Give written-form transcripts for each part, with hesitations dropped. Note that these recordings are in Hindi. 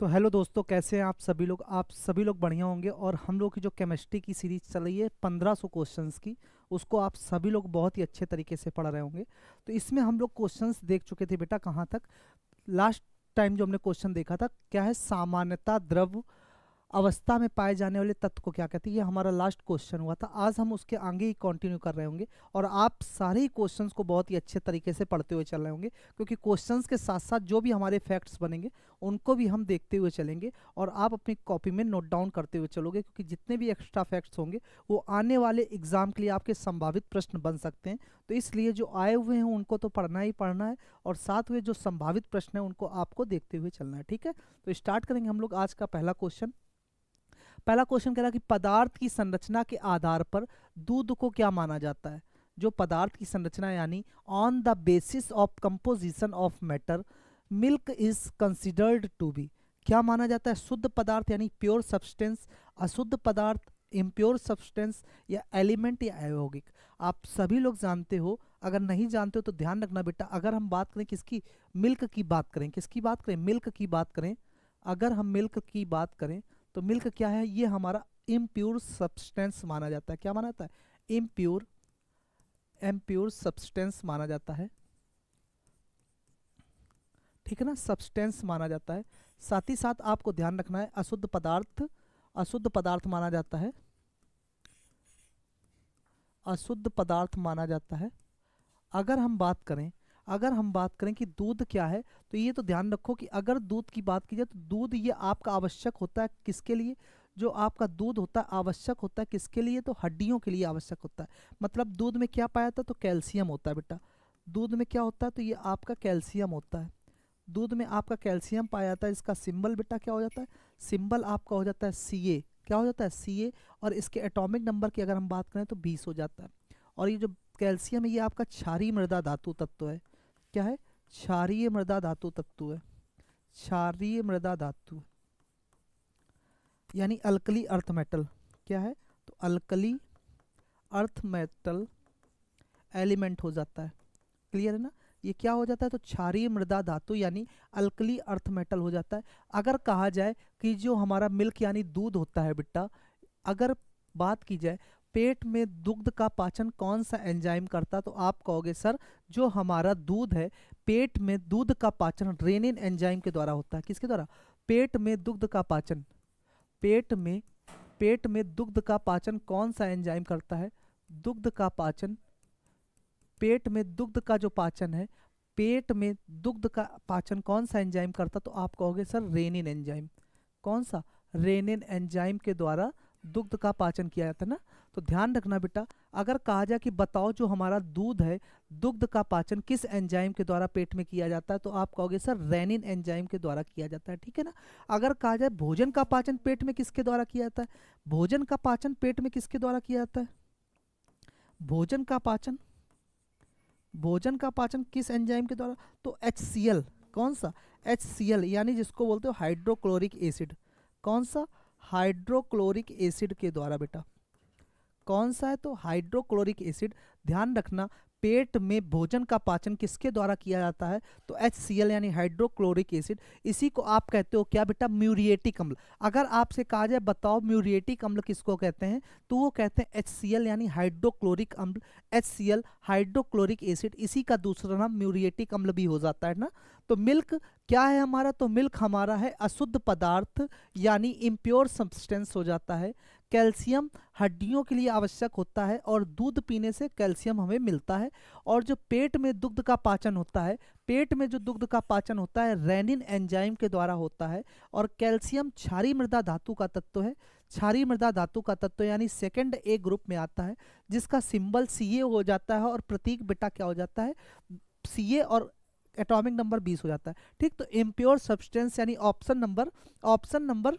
तो हेलो दोस्तों, कैसे हैं आप सभी लोग बढ़िया होंगे। और हम लोग की जो केमिस्ट्री की सीरीज चल रही है 1500 क्वेश्चंस की, उसको आप सभी लोग बहुत ही अच्छे तरीके से पढ़ रहे होंगे। तो इसमें हम लोग क्वेश्चंस देख चुके थे बेटा, कहाँ तक। लास्ट टाइम जो हमने क्वेश्चन देखा था, क्या है सामान्यता द्रव अवस्था में पाए जाने वाले तत्व को क्या कहते हैं, ये हमारा लास्ट क्वेश्चन हुआ था। आज हम उसके आगे ही कंटिन्यू कर रहे होंगे और आप सारे ही क्वेश्चंस को बहुत ही अच्छे तरीके से पढ़ते हुए चल रहे होंगे, क्योंकि क्वेश्चंस के साथ साथ जो भी हमारे फैक्ट्स बनेंगे उनको भी हम देखते हुए चलेंगे। और आप अपनी कॉपी में नोट डाउन करते हुए चलोगे, क्योंकि जितने भी एक्स्ट्रा फैक्ट्स होंगे वो आने वाले एग्जाम के लिए आपके संभावित प्रश्न बन सकते हैं। तो इसलिए जो आए हुए हैं उनको तो पढ़ना ही पढ़ना है, और साथ में जो संभावित प्रश्न है उनको आपको देखते हुए चलना है। ठीक है, तो स्टार्ट करेंगे हम लोग आज का पहला क्वेश्चन। पहला क्वेश्चन कह रहा है कि पदार्थ की संरचना के आधार पर दूध को क्या माना जाता है। जो पदार्थ की संरचना यानी on the basis of composition of matter milk is considered to be, क्या माना जाता है। शुद्ध पदार्थ यानी प्योर सब्सटेंस, अशुद्ध पदार्थ इम्प्योर सब्सटेंस, या एलिमेंट या अयौगिक। आप सभी लोग जानते हो, अगर नहीं जानते हो तो ध्यान रखना बेटा। अगर हम बात करें किसकी, मिल्क की बात करें, किसकी बात करें, मिल्क की बात करें। अगर हम मिल्क की बात करें तो मिल्क क्या है, ये हमारा इम्प्योर सब्सटेंस माना जाता है। क्या माना जाता है, इम्प्योर इम्प्योर सब्सटेंस माना जाता है। ठीक है ना, सब्सटेंस माना जाता है। साथ ही साथ आपको ध्यान रखना है अशुद्ध पदार्थ, अशुद्ध पदार्थ माना जाता है, अशुद्ध पदार्थ माना जाता है। अगर हम बात करें, अगर हम बात करें कि दूध क्या है, तो ये तो ध्यान रखो कि अगर दूध की बात की जाए तो दूध ये आपका आवश्यक होता है किसके लिए। जो आपका दूध होता है आवश्यक होता है किसके लिए, तो हड्डियों के लिए आवश्यक होता है। मतलब दूध में क्या पाया जाता है, तो कैल्शियम होता है बेटा। दूध में क्या होता है, तो ये आपका कैल्शियम होता है। दूध में आपका कैल्शियम पाया जाता है। इसका सिंबल बेटा क्या हो जाता है, सिंबल आपका हो जाता है Ca। क्या हो जाता है, Ca। और इसके एटॉमिक नंबर की अगर हम बात करें तो 20 हो जाता है। और ये जो कैल्शियम है ये आपका क्षारीय मृदा धातु तत्व है। क्या है, क्षारीय मृदा धातु तत्व है, क्षारीय मृदा धातु यानी अल्कली अर्थ मेटल। क्या है, तो अल्कली अर्थ मेटल एलिमेंट हो जाता है। क्लियर है ना, ये क्या हो जाता है, तो क्षारीय मृदा धातु यानी अल्कली अर्थ मेटल हो जाता है। अगर कहा जाए कि जो हमारा मिल्क यानी दूध होता है बेटा, अगर बात की जाए पेट में दुग्ध का पाचन कौन सा एंजाइम करता, तो आप कहोगे सर जो हमारा दूध है, पेट में दूध का पाचन रेनिन एंजाइम के द्वारा होता है। किसके द्वारा, पेट में दुग्ध का पाचन, पेट में पेट में दुग्ध का पाचन कौन सा एंजाइम करता है, दुग्ध का पाचन। पेट में दुग्ध का जो पाचन है, पेट में दुग्ध का पाचन कौन सा एंजाइम करता, तो आप कहोगे सर रेनिन एंजाइम। कौन सा, रेनिन एंजाइम के द्वारा दुग्ध का पाचन किया जाता है ना। तो ध्यान रखना बेटा, अगर कहा जाए कि बताओ जो हमारा दूध है, दुग्ध का पाचन किस एंजाइम के द्वारा पेट में किया जाता है, तो आप कहोगे सर रेनिन एंजाइम के द्वारा किया जाता है। ठीक है ना। अगर कहा जाए भोजन का पाचन पेट में किसके द्वारा किया जाता है, भोजन का पाचन पेट में किसके द्वारा किया जाता है, भोजन का पाचन, भोजन का पाचन किस एंजाइम के द्वारा, तो HCl। कौन सा, HCl यानी जिसको बोलते हो हाइड्रोक्लोरिक एसिड। कौन सा, हाइड्रोक्लोरिक एसिड के द्वारा बेटा। कौन सा है, तो हाइड्रोक्लोरिक एसिड। ध्यान रखना, पेट में भोजन का पाचन किसके द्वारा किया जाता है, तो HCl यानी हाइड्रोक्लोरिक एसिड। इसी को आप कहते हो क्या बेटा, म्यूरिएटिक अम्ल। अगर आपसे कहा जाए बताओ म्यूरिएटिक अम्ल किसको कहते हैं, तो वो कहते हैं HCl यानी हाइड्रोक्लोरिक अम्ल। HCl हाइड्रोक्लोरिक एसिड, इसी का दूसरा नाम म्यूरिएटिक अम्ल भी हो जाता है ना। तो मिल्क क्या है हमारा, तो मिल्क हमारा है अशुद्ध पदार्थ यानी इम्प्योर सब्सटेंस हो जाता है। कैल्शियम हड्डियों के लिए आवश्यक होता है और दूध पीने से कैल्शियम हमें मिलता है। और जो पेट में दुग्ध का पाचन होता है, पेट में जो दुग्ध का पाचन होता है रेनिन एंजाइम के द्वारा होता है। और कैल्शियम क्षारीय मृदा धातु का तत्व है, क्षारीय मृदा धातु का तत्व यानी सेकंड ए ग्रुप में आता है, जिसका सिंबल Ca हो जाता है और प्रतीक बेटा क्या हो जाता है, Ca, और एटॉमिक नंबर 20 हो जाता है। ठीक, तो इम्प्योर सब्सटेंस यानी ऑप्शन नंबर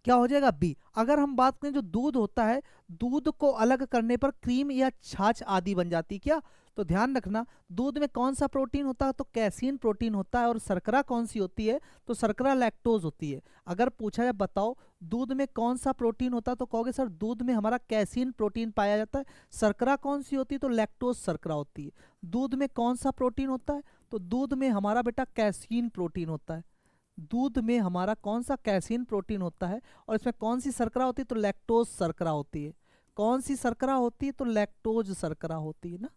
क्या हो जाएगा, बी। अगर हम बात करें जो दूध होता है, दूध को अलग करने पर क्रीम या छाछ आदि बन जाती है क्या। तो ध्यान रखना, दूध में कौन सा प्रोटीन होता है, तो कैसीन प्रोटीन होता है। और शर्करा कौन सी होती है, तो शर्करा लैक्टोज होती है। अगर पूछा जाए बताओ दूध में कौन सा प्रोटीन होता है, तो कहोगे सर दूध में हमारा कैसीन प्रोटीन पाया जाता है। शर्करा कौन सी होती है, तो लैक्टोज शर्करा होती है। दूध में कौन सा प्रोटीन होता है, तो दूध में हमारा बेटा कैसीन प्रोटीन होता है। दूध में हमारा कौन सा कैसीन प्रोटीन होता है और इसमें कौन सी शर्करा होती है, तो लैक्टोज शर्करा होती है। कौन सी शर्करा होती है, तो लैक्टोज शर्करा होती है ना।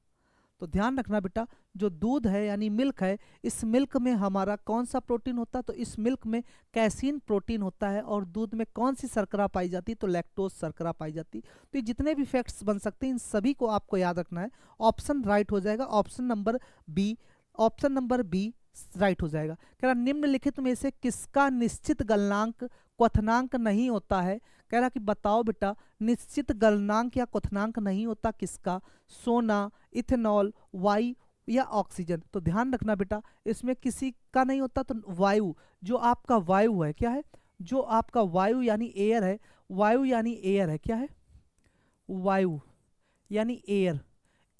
तो ध्यान रखना बेटा, जो दूध है यानी मिल्क है, इस मिल्क में हमारा कौन सा प्रोटीन होता है, तो इस मिल्क में कैसीन प्रोटीन होता है। और दूध में कौन सी शर्करा पाई जाती है, तो लैक्टोज शर्करा पाई जाती है। तो ये जितने भी फैक्ट्स बन सकते हैं इन सभी को आपको याद रखना है। ऑप्शन राइट हो जाएगा, option number B, option number B right हो जाएगा। कह रहा निम्नलिखित में से किसका निश्चित गलनांक क्वथनांक नहीं होता है। कह रहा कि बताओ बेटा, निश्चित गलनांक या क्वथनांक नहीं होता किसका, सोना, इथेनॉल, वायु या ऑक्सीजन। तो ध्यान रखना बेटा, इसमें किसी का नहीं होता, तो वायु, जो आपका वायु है, क्या है, जो आपका वायु यानी एयर है, वायु यानी एयर है, क्या है, वायु यानी एयर,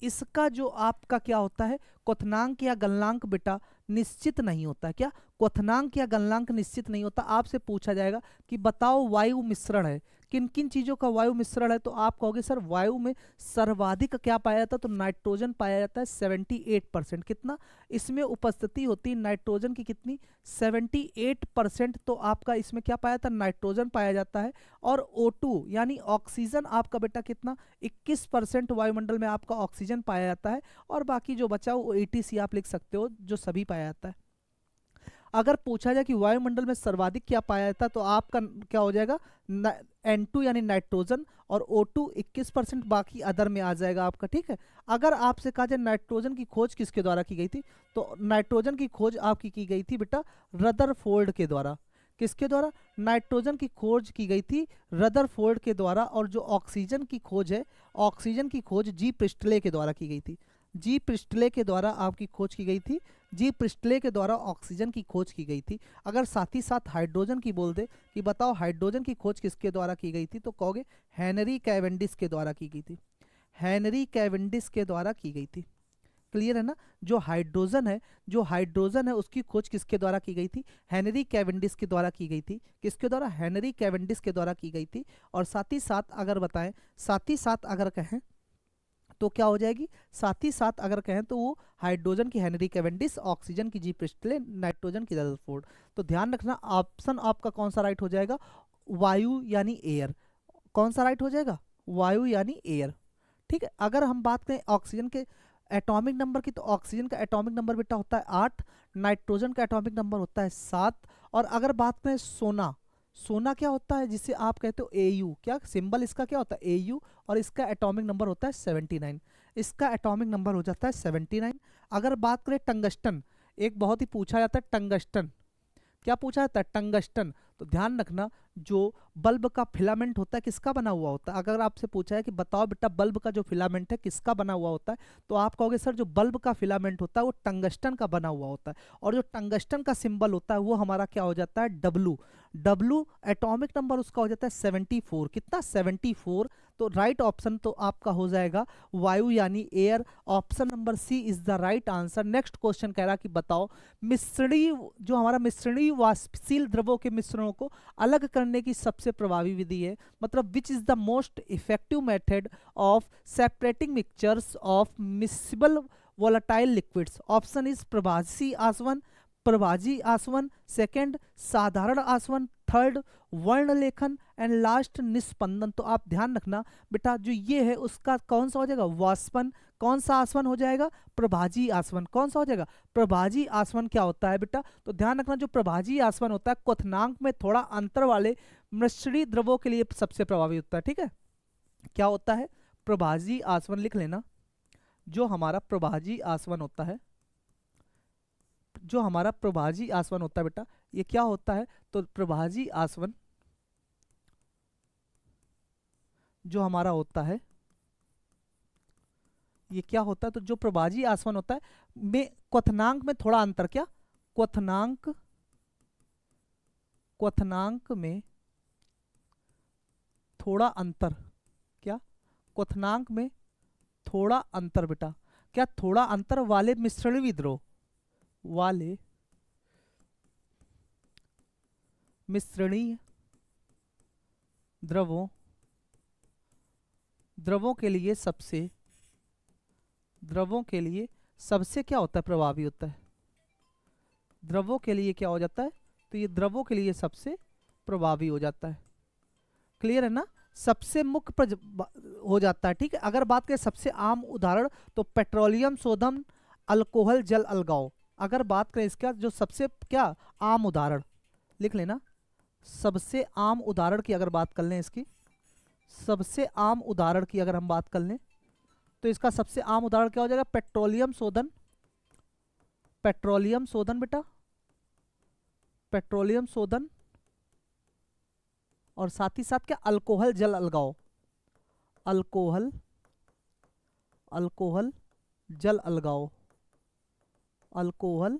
इसका जो आपका क्या होता है, क्वथनांक या गलनांक बेटा निश्चित नहीं होता है। क्या, क्वथनांक या गलनांक निश्चित नहीं होता। आपसे पूछा जाएगा कि बताओ वायु मिश्रण है, किन किन चीजों का वायु मिश्रण है, तो आप कहोगे सर वायु में सर्वाधिक क्या पाया जाता है, तो नाइट्रोजन पाया जाता है 78%। कितना इसमें उपस्थिति होती है नाइट्रोजन की, कितनी, 78%। तो आपका इसमें क्या पाया जाता है, नाइट्रोजन पाया जाता है। और O2 यानी ऑक्सीजन आपका बेटा कितना, 21% वायुमंडल में आपका ऑक्सीजन पाया जाता है। और बाकी जो बचा वो ATC आप लिख सकते हो, जो सभी पाया जाता है। अगर पूछा जाए कि वायुमंडल में सर्वाधिक क्या पाया जाता है, तो आपका क्या हो जाएगा, N2 यानी नाइट्रोजन, और O2 21%, बाकी अदर में आ जाएगा आपका। ठीक है, अगर आपसे कहा जाए नाइट्रोजन की खोज किसके द्वारा की गई थी, तो नाइट्रोजन की खोज आपकी की गई थी बेटा रदरफोर्ड के द्वारा। किसके द्वारा, नाइट्रोजन की खोज की गई थी रदरफोर्ड के द्वारा। और जो ऑक्सीजन की खोज है, ऑक्सीजन की खोज जी प्रिस्टले के द्वारा की गई थी। जी प्रिस्टले के द्वारा आपकी खोज की गई थी, जी प्रिस्टले के द्वारा ऑक्सीजन की खोज की गई थी। अगर साथ ही साथ हाइड्रोजन की बोल दे कि बताओ हाइड्रोजन की खोज किसके द्वारा की गई थी, तो कहोगे हेनरी कैवेंडिश के द्वारा की गई थी। हेनरी कैवेंडिश के द्वारा की गई थी। क्लियर है ना। जो हाइड्रोजन है, जो हाइड्रोजन है उसकी खोज किसके द्वारा की गई थी, हेनरी कैवेंडिश के द्वारा की गई थी। किसके द्वारा, हेनरी कैवेंडिश के द्वारा की गई थी। और साथ ही साथ अगर बताएं, साथ ही साथ अगर कहें तो क्या हो जाएगी, साथ ही साथ अगर कहें तो वो हाइड्रोजन की हेनरी कैवेंडिश, ऑक्सीजन की जी प्रिस्टले, नाइट्रोजन की रदरफोर्ड। तो ध्यान रखना ऑप्शन आपका कौन सा राइट हो जाएगा, वायु यानी एयर। कौन सा राइट हो जाएगा, वायु यानी एयर। ठीक है, अगर हम बात करें ऑक्सीजन के एटॉमिक नंबर की, तो ऑक्सीजन का एटॉमिक नंबर बेटा होता है 8, नाइट्रोजन का एटॉमिक नंबर होता है 7। और अगर बात करें सोना, सोना क्या होता है जिसे आप कहते हो Au, क्या सिंबल इसका क्या होता है, Au, और इसका एटॉमिक नंबर होता है 79। इसका एटॉमिक नंबर हो जाता है 79। अगर बात करें टंगस्टन, एक बहुत ही पूछा जाता है टंगस्टन, क्या पूछा जाता है, टंगस्टन। तो ध्यान रखना, जो बल्ब का फिलामेंट होता है किसका बना हुआ होता है। अगर आपसे पूछा है कि बताओ बेटा बल्ब का जो फिलामेंट है किसका बना हुआ होता है, तो आप कहोगे सर जो बल्ब का फिलामेंट होता है वो टंगस्टन का बना हुआ होता है। और जो टंगस्टन का सिंबल होता है वो हमारा क्या हो जाता है, डब्लू। डब्लू एटॉमिक नंबर उसका हो जाता है 74। कितना, 74। तो राइट ऑप्शन तो आपका हो जाएगा वायु यानी air. Option number C is the right answer. Next question कह रहा कि बताओ मिश्रणी, जो हमारा मिश्रणी वाष्पशील द्रवों के मिश्रणों को अलग करने की सबसे प्रभावी विधि है, मतलब which is the most effective method of separating mixtures of miscible volatile liquids. Option is प्रभासी आसवन, प्रभाजी आसवन, सेकंड साधारण आसवन, थर्ड वर्ण लेखन, एंड लास्ट निस्पंदन। तो आप ध्यान रखना बेटा, जो ये है उसका कौन सा हो जाएगा, वाष्पन। कौन सा आसवन हो जाएगा, प्रभाजी आसवन। कौन सा हो जाएगा, प्रभाजी आसवन। क्या होता है बेटा, तो ध्यान रखना जो प्रभाजी आसवन होता है क्वथनांक में थोड़ा अंतर वाले मिश्री द्रवों के लिए सबसे प्रभावी होता है। ठीक है, क्या होता है, प्रभाजी आसवन लिख लेना। जो हमारा प्रभाजी आसवन होता है, जो हमारा प्रभाजी आसवन होता है बेटा, ये क्या होता है, तो प्रभाजी आसवन जो हमारा होता है, ये क्या होता है, तो जो प्रभाजी आसवन होता है में क्वथनांक में थोड़ा अंतर, क्या, क्वथनांक, क्वथनांक में थोड़ा अंतर, क्या, क्वथनांक में थोड़ा अंतर बेटा, क्या थोड़ा अंतर वाले मिश्रणीय द्रव, वाले मिश्रणीय द्रवों, द्रवों के लिए सबसे, द्रवों के लिए सबसे क्या होता है, प्रभावी होता है। द्रवों के लिए क्या हो जाता है, तो ये द्रवों के लिए सबसे प्रभावी हो जाता है। क्लियर है ना, सबसे मुख्य हो जाता है। ठीक है, अगर बात करें सबसे आम उदाहरण तो पेट्रोलियम शोधन, अल्कोहल जल अलगाव। अगर बात करें इसका जो सबसे क्या आम उदाहरण लिख लेना, सबसे आम उदाहरण की अगर बात कर लें, इसकी सबसे आम उदाहरण की अगर हम बात कर लें तो इसका सबसे आम उदाहरण क्या हो जाएगा, पेट्रोलियम शोधन, पेट्रोलियम शोधन बेटा, पेट्रोलियम शोधन, और साथ ही साथ क्या अल्कोहल जल अलगाव, अल्कोहल, अल्कोहल जल अलगाव, अल्कोहल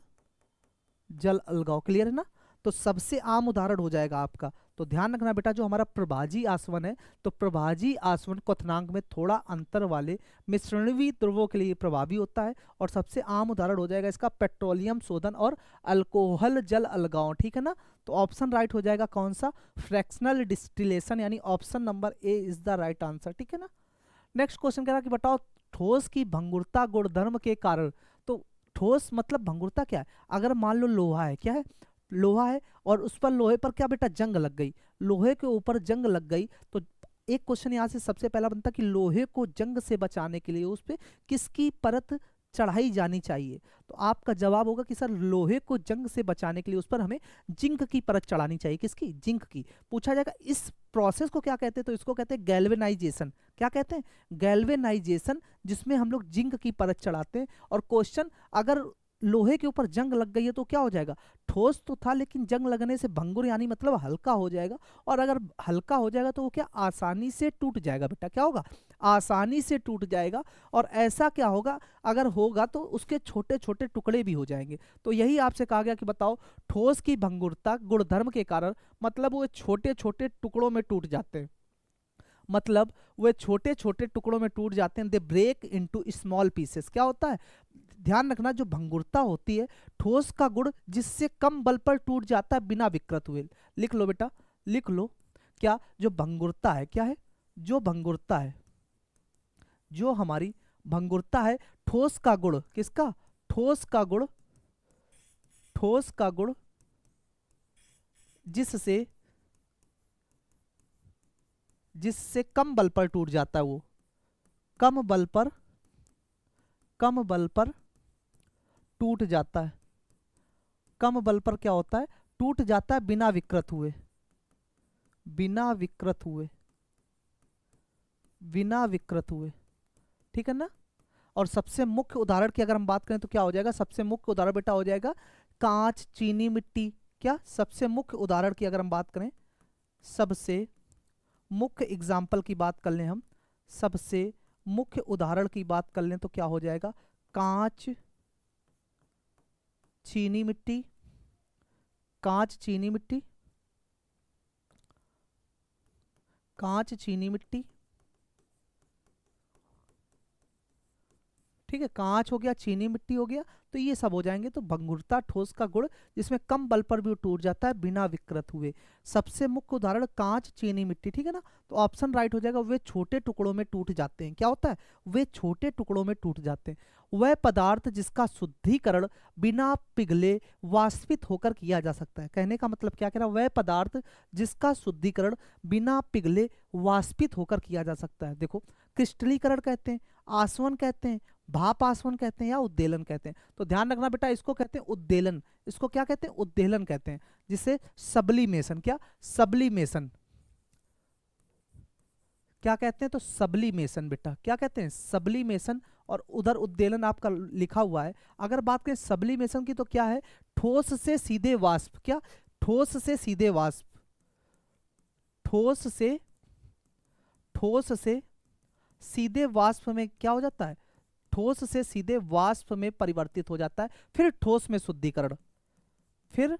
जल अलगाव। क्लियर है ना, तो सबसे आम उदाहरण हो जाएगा आपका। तो ध्यान रखना बेटा, जो हमारा प्रभाजी आसवन है तो प्रभाजी आसवन क्वथनांक में थोड़ा अंतर वाले मिश्रणवी द्रवों के लिए प्रभावी होता है, और सबसे आम उदाहरण हो जाएगा इसका पेट्रोलियम शोधन और अल्कोहल जल अलगाव। ठीक है ना, तो ऑप्शन राइट हो जाएगा कौन सा, फ्रैक्शनल डिस्टिलेशन, यानी option number A is the right answer. ठीक है ना, नेक्स्ट क्वेश्चन कह रहा है कि बताओ ठोस की भंगुरता गुणधर्म के कारण। तो ठोस मतलब भंगुरता क्या है, अगर मान लो लोहा है, क्या है, लोहा है, और उस पर लोहे पर क्या बेटा जंग लग गई, लोहे के ऊपर जंग लग गई, तो एक क्वेश्चन यहाँ से सबसे पहला बनता कि लोहे को जंग से बचाने के लिए उस पर किसकी परत चढ़ाई जानी चाहिए। तो आपका जवाब होगा कि सर लोहे को जंग से बचाने के लिए उस पर हमें जिंक की परत चढ़ानी चाहिए। किसकी, जिंक की। पूछा जाएगा इस प्रोसेस को क्या कहते हैं, तो इसको कहते हैं गैल्वेनाइजेशन। क्या कहते हैं, गैल्वेनाइजेशन, जिसमें हम लोग जिंक की परत चढ़ाते हैं। और क्वेश्चन, अगर लोहे के ऊपर जंग लग गई है तो क्या हो जाएगा, ठोस तो था लेकिन जंग लगने से भंगुर यानी मतलब हल्का हो जाएगा, और अगर हल्का हो जाएगा तो वो क्या आसानी से टूट जाएगा बेटा, क्या होगा, आसानी से टूट जाएगा। और ऐसा क्या होगा, अगर होगा तो उसके छोटे छोटे टुकड़े भी हो जाएंगे। तो यही आपसे कहा गया कि बताओ ठोस की भंगुरता गुणधर्म के कारण, मतलब वो छोटे छोटे टुकड़ों में टूट जाते हैं, मतलब वे छोटे छोटे टुकड़ों में टूट जाते हैं, they break into small pieces. क्या होता है, ध्यान रखना, जो भंगुरता होती है ठोस का गुण जिससे कम बल पर टूट जाता है बिना विकृत हुए। लिख लो बेटा, लिख लो, क्या जो भंगुरता है, क्या है, जो भंगुरता है, जो हमारी भंगुरता है ठोस का गुण, किसका, ठोस का गुण, ठोस का गुण जिससे जिससे कम बल पर टूट जाता है, वो कम बल पर, कम बल पर टूट जाता है, कम बल पर क्या होता है, टूट जाता है बिना विकृत हुए, बिना विकृत हुए, बिना विकृत हुए। ठीक है ना, और सबसे मुख्य उदाहरण की अगर हम बात करें तो क्या हो जाएगा, सबसे मुख्य उदाहरण बेटा हो जाएगा कांच, चीनी मिट्टी। क्या, सबसे मुख्य उदाहरण की अगर हम बात करें, सबसे मुख्य एग्जाम्पल की बात कर लें हम, सबसे मुख्य उदाहरण की बात कर लें तो क्या हो जाएगा, कांच, चीनी मिट्टी, कांच, चीनी मिट्टी, कांच, चीनी मिट्टी। ठीक है, कांच हो गया, चीनी मिट्टी हो गया, तो ये सब हो जाएंगे। तो भंगुरता ठोस का गुण जिसमें कम बल पर भी टूट जाता है बिना विकृत हुए। सबसे मुख्य उदाहरण कांच, चीनी मिट्टी। ठीक है ना, तो ऑप्शन राइट हो जाएगा, वे छोटे टुकड़ों में टूट जाते हैं। क्या होता है, वे छोटे टुकड़ों में टूट जाते हैं। वह पदार्थ जिसका शुद्धिकरण बिना पिघले वाष्पित होकर किया जा सकता है। कहने का मतलब क्या कह रहा है, वह पदार्थ जिसका शुद्धिकरण बिना पिघले वाष्पित होकर किया जा सकता है। देखो, क्रिस्टलीकरण कहते हैं, आसवन कहते हैं, भाप आसवन कहते हैं, या उद्देलन कहते हैं। तो ध्यान रखना बेटा, इसको कहते हैं उद्देलन, इसको क्या कहते हैं, उद्देलन कहते हैं, जिसे सब्लिमेशन, क्या, सब्लिमेशन क्या कहते हैं, तो सब्लिमेशन बेटा, क्या कहते हैं, सब्लिमेशन। और उधर उद्देलन आपका लिखा हुआ है। अगर बात करें सब्लिमेशन की तो क्या है, ठोस से सीधे वाष्प, क्या, ठोस से सीधे वाष्प, ठोस से, ठोस से सीधे वाष्प में क्या हो जाता है, ठोस से सीधे वाष्प में परिवर्तित हो जाता है। फिर ठोस में शुद्धिकरण, फिर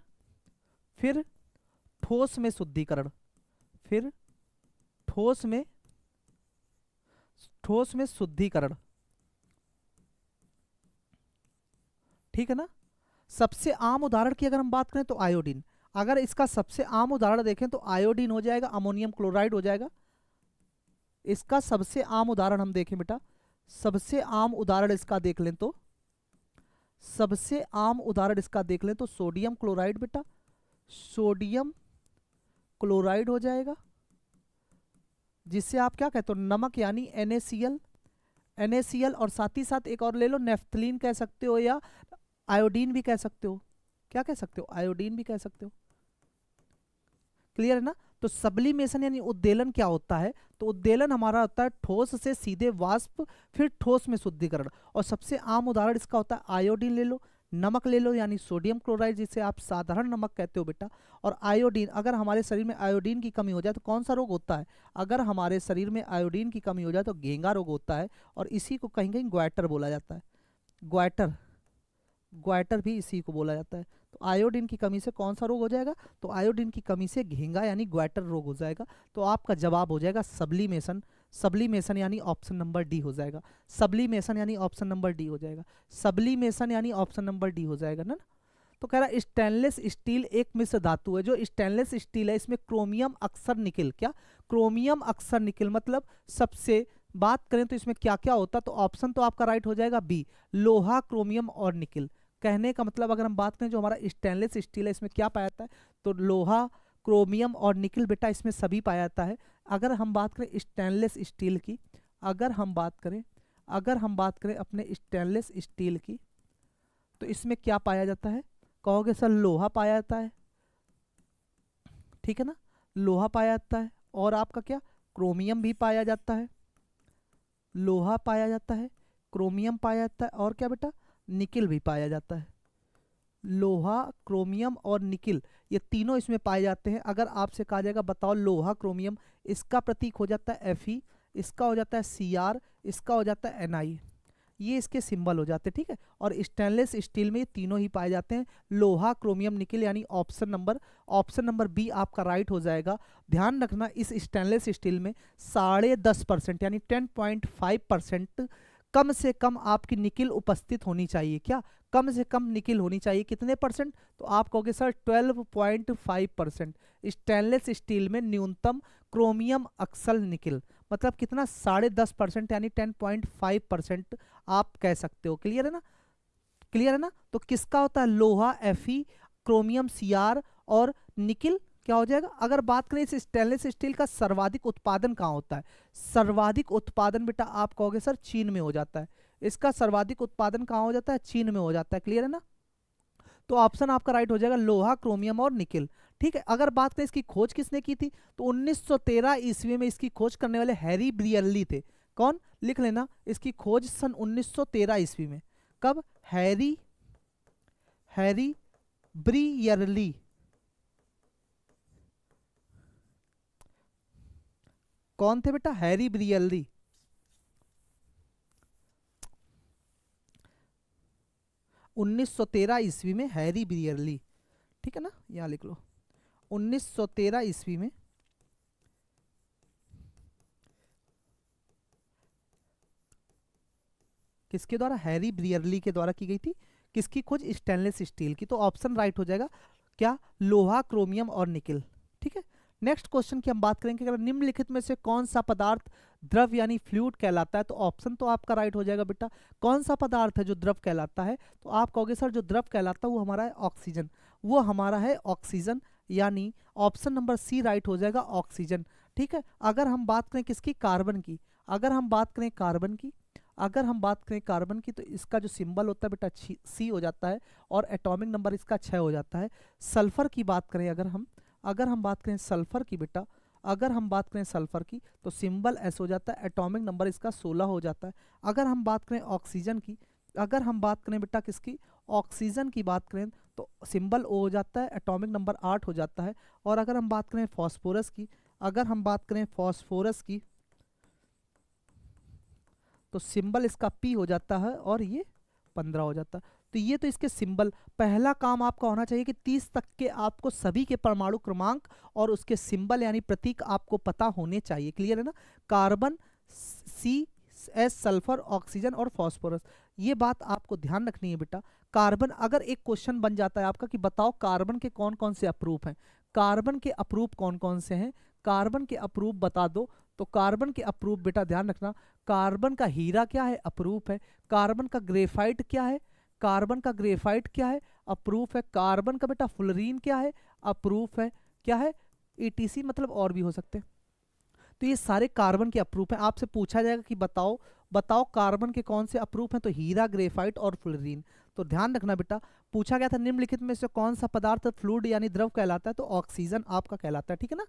ठोस में शुद्धिकरण, फिर ठोस में शुद्धिकरण। ठीक है ना, सबसे आम उदाहरण की अगर हम बात करें तो आयोडीन। अगर इसका सबसे आम उदाहरण देखें तो आयोडीन हो जाएगा, अमोनियम क्लोराइड हो जाएगा। इसका सबसे आम उदाहरण हम देखें बेटा, सबसे आम उदाहरण इसका देख लें तो, सबसे आम उदाहरण इसका देख लें तो सोडियम क्लोराइड बेटा, सोडियम क्लोराइड हो जाएगा, जिससे आप क्या कहते हो, नमक यानी NaCl, NaCl, और साथ ही साथ एक और ले लो, नेफ्थलीन कह सकते हो या आयोडीन भी कह सकते हो। क्या कह सकते हो, आयोडीन भी कह सकते हो। क्लियर है ना। तो सब्लिमेशन यानी उद्देलन क्या होता है, तो उद्देलन हमारा होता है ठोस से सीधे वाष्प, फिर ठोस में शुद्धिकरण। और सबसे आम उदाहरण इसका होता है आयोडीन ले लो, नमक ले लो यानी सोडियम क्लोराइड, जिसे आप साधारण नमक कहते हो बेटा। और आयोडीन, अगर हमारे शरीर में आयोडीन की कमी हो जाए तो कौन सा रोग होता है, अगर हमारे शरीर में आयोडीन की कमी हो जाए तो घेंगा रोग होता है, और इसी को कहीं कहीं ग्वाइटर बोला जाता है। ग्वाइटर, ग्वाइटर भी इसी को बोला जाता है। तो आयोडीन की कमी से कौन सा रोग हो जाएगा, तो आयोडीन की कमी से घेंगा यानी ग्वाइटर रोग हो जाएगा। तो आपका जवाब हो जाएगा सब्लिमेशन। सब्लिमेशन यानी ऑप्शन नंबर डी हो जाएगा। सब्लिमेशन यानी ऑप्शन नंबर डी हो जाएगा। सब्लिमेशन यानी ऑप्शन नंबर डी हो जाएगा ना। तो कह रहा स्टेनलेस स्टील एक मिश्र धातु है। जो स्टेनलेस स्टील है इसमें क्रोमियम अक्सर निकिल, क्या क्रोमियम अक्सर निकिल मतलब सबसे बात करें तो इसमें क्या क्या होता, तो ऑप्शन तो आपका राइट हो जाएगा बी, लोहा क्रोमियम और निकिल। कहने का मतलब अगर हम बात करें जो हमारा स्टेनलेस स्टील है इसमें क्या पाया जाता है, तो लोहा क्रोमियम और निकिल बेटा इसमें सभी पाया जाता है। अगर हम बात करें स्टेनलेस स्टील की, अगर हम बात करें अपने स्टेनलेस स्टील की, तो इसमें क्या पाया जाता है, कहोगे सर लोहा पाया जाता है, ठीक है ना, लोहा पाया जाता है, और आपका क्या क्रोमियम भी पाया जाता है, लोहा पाया जाता है, क्रोमियम पाया जाता है, और क्या बेटा निकिल भी पाया जाता है। लोहा क्रोमियम और निकिल ये तीनों इसमें पाए जाते हैं। अगर आपसे कहा जाएगा बताओ लोहा क्रोमियम, इसका प्रतीक हो जाता है Fe, इसका हो जाता है Cr, इसका हो जाता है Ni, ये इसके सिंबल हो जाते हैं, ठीक है। और स्टेनलेस स्टील में ये तीनों ही पाए जाते हैं, लोहा क्रोमियम निकिल, यानी ऑप्शन नंबर बी आपका राइट हो जाएगा। ध्यान रखना इस स्टेनलेस स्टील में 10.5% यानी 10.5% कम से कम आपकी निकिल उपस्थित होनी चाहिए। क्या कम से कम निकिल होनी चाहिए, कितने परसेंट, तो आप कहोगे सर 12.5%। स्टेनलेस स्टील में न्यूनतम क्रोमियम अक्सल निकिल मतलब कितना 10.5% यानी 10.5% आप कह सकते हो। क्लियर है ना, क्लियर है ना। तो किसका होता है लोहा Fe, क्रोमियम Cr और निकिल क्या हो जाएगा। अगर बात करें इस स्टेनलेस स्टील का सर्वाधिक उत्पादन कहाँ होता है, सर्वाधिक उत्पादन बेटा आप कहोगे सर चीन में हो जाता है। इसका सर्वाधिक उत्पादन कहाँ हो जाता है, चीन में हो जाता है। क्लियर है ना। तो ऑप्शन आपका राइट हो जाएगा लोहा क्रोमियम और निकिल, ठीक है। अगर बात करें इसकी खोज किसने की थी, तो 1913 ईस्वी में इसकी खोज करने वाले हैरी ब्रियरली थे। कौन, लिख लेना, इसकी खोज सन 1913 ईस्वी में। कब, हैरी ब्रियरली, कौन थे बेटा, हैरी ब्रियरली। 1913 ईस्वी में हैरी ब्रियरली, ठीक है ना, यहां लिख लो 1913 ईस्वी में किसके द्वारा, हैरी ब्रियरली के द्वारा की गई थी। किसकी खोज, स्टेनलेस स्टील की। तो ऑप्शन राइट हो जाएगा क्या, लोहा क्रोमियम और निकिल, ठीक है। नेक्स्ट क्वेश्चन की हम बात करेंगे, अगर निम्नलिखित में से कौन सा पदार्थ द्रव यानी फ्लूइड कहलाता है, तो ऑप्शन तो आपका राइट हो जाएगा बेटा, कौन सा पदार्थ है जो द्रव कहलाता है, तो आप कहोगे सर जो द्रव कहलाता है वो हमारा है ऑक्सीजन, वो हमारा है ऑक्सीजन, यानी ऑप्शन नंबर सी राइट हो जाएगा ऑक्सीजन, ठीक है। अगर हम बात करें किसकी, कार्बन की, अगर हम बात करें कार्बन की, तो इसका जो सिंबल होता है बेटा सी हो जाता है, और एटॉमिक नंबर इसका 6 हो जाता है। सल्फर की बात करें अगर हम बात करें सल्फर की बेटा, अगर हम बात करें सल्फर की, तो सिंबल एस हो जाता है, एटॉमिक नंबर इसका 16 हो जाता है। अगर हम बात करें ऑक्सीजन की, अगर हम बात करें बेटा किसकी, ऑक्सीजन की बात करें, तो सिंबल ओ हो जाता है, एटॉमिक नंबर 8 हो जाता है। और अगर हम बात करें फॉस्फोरस की, तो सिंबल इसका पी हो जाता है, और ये 15 हो जाता है। तो ये तो इसके सिंबल, पहला काम आपका होना चाहिए कि 30 तक के आपको सभी के परमाणु क्रमांक और उसके सिंबल यानी प्रतीक आपको पता होने चाहिए। क्लियर है ना। Carbon, C S sulphur, oxygen और फॉस्फोरस, ये बात आपको ध्यान रखनी है बेटा। कार्बन, अगर एक क्वेश्चन बन जाता है आपका कि बताओ कार्बन के कौन कौन से अप्रूप हैं, कार्बन के अप्रूप कौन कौन से हैं, कार्बन के अप्रूप बता दो, तो कार्बन के अप्रूप बेटा ध्यान रखना, कार्बन का हीरा क्या है, अप्रूप है। कार्बन का ग्रेफाइट क्या है, कार्बन का ग्रेफाइट क्या है, अप्रूफ है। कार्बन का बेटा फ्लोरीन क्या है, अप्रूफ है। क्या है, ETC, मतलब और भी हो सकते हैं। तो ये सारे कार्बन के अप्रूफ हैं। आपसे पूछा जाएगा कि बताओ बताओ कार्बन के कौन से अप्रूफ हैं, तो हीरा, ग्रेफाइट और फ्लोरीन। तो ध्यान रखना बेटा, पूछा गया था निम्नलिखित में से कौन सा पदार्थ फ्लूइड यानी द्रव कहलाता है, तो ऑक्सीजन आपका कहलाता है, ठीक है ना।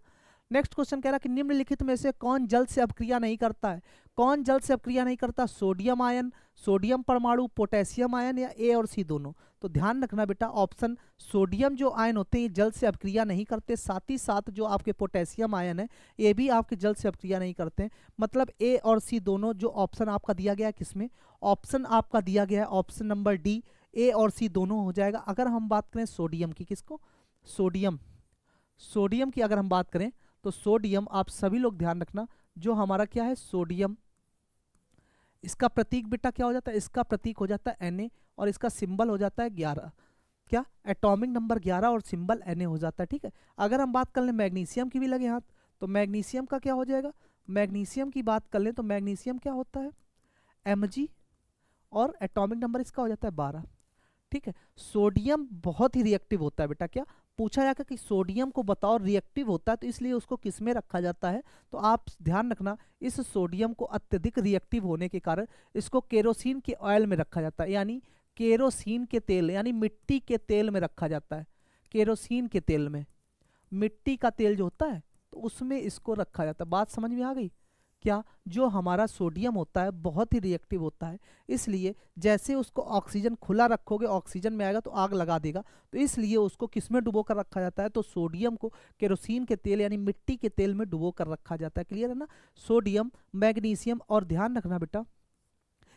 नेक्स्ट क्वेश्चन कह रहा है कि निम्नलिखित में से कौन जल से अपक्रिया नहीं करता है। कौन जल से अपक्रिया नहीं करता, सोडियम आयन, सोडियम परमाणु, पोटेशियम आयन या ए और सी दोनों। तो ध्यान रखना बेटा, ऑप्शन सोडियम जो आयन होते हैं ये जल से अपक्रिया नहीं करते, साथ ही साथ जो आपके पोटेशियम आयन है ये भी आपके जल से अपक्रिया नहीं करते हैं। मतलब ए और सी दोनों, जो ऑप्शन आपका दिया गया है किसमें, ऑप्शन आपका दिया गया है ऑप्शन नंबर डी, ए और सी दोनों हो जाएगा। अगर हम बात करें सोडियम की, किसको, सोडियम, सोडियम की अगर हम बात करें तो सोडियम, आप सभी लोग ध्यान रखना, जो हमारा क्या है सोडियम, इसका प्रतीक बेटा क्या हो जाता है, इसका प्रतीक हो जाता है Na और इसका सिंबल हो जाता है 11, क्या, एटॉमिक नंबर 11 और सिंबल Na हो जाता है, ठीक है। अगर हम बात कर लें मैग्नीशियम की भी लगे हाथ, तो मैग्नीशियम का क्या हो जाएगा, मैग्नीशियम की बात कर लें तो मैग्नीशियम क्या होता है Mg और एटॉमिक नंबर इसका हो जाता है 12, ठीक है। सोडियम बहुत ही रिएक्टिव होता है बेटा, क्या पूछा जाएगा कि सोडियम को बताओ रिएक्टिव होता है तो इसलिए उसको किस में रखा जाता है, तो आप ध्यान रखना इस सोडियम को अत्यधिक रिएक्टिव होने के कारण इसको केरोसिन के ऑयल में रखा जाता है, यानी केरोसिन के तेल यानी मिट्टी के तेल में रखा जाता है। केरोसिन के तेल में, मिट्टी का तेल जो होता है तो उसमें इसको रखा जाता है। बात समझ में आ गई क्या, जो हमारा सोडियम होता है बहुत ही रिएक्टिव होता है, इसलिए जैसे उसको ऑक्सीजन खुला रखोगे ऑक्सीजन में आएगा तो आग लगा देगा, तो इसलिए उसको किस में डुबो कर रखा जाता है, तो सोडियम को केरोसिन के तेल यानी मिट्टी के तेल में डुबो कर रखा जाता है। क्लियर है ना, सोडियम, मैग्नीशियम, और ध्यान रखना बेटा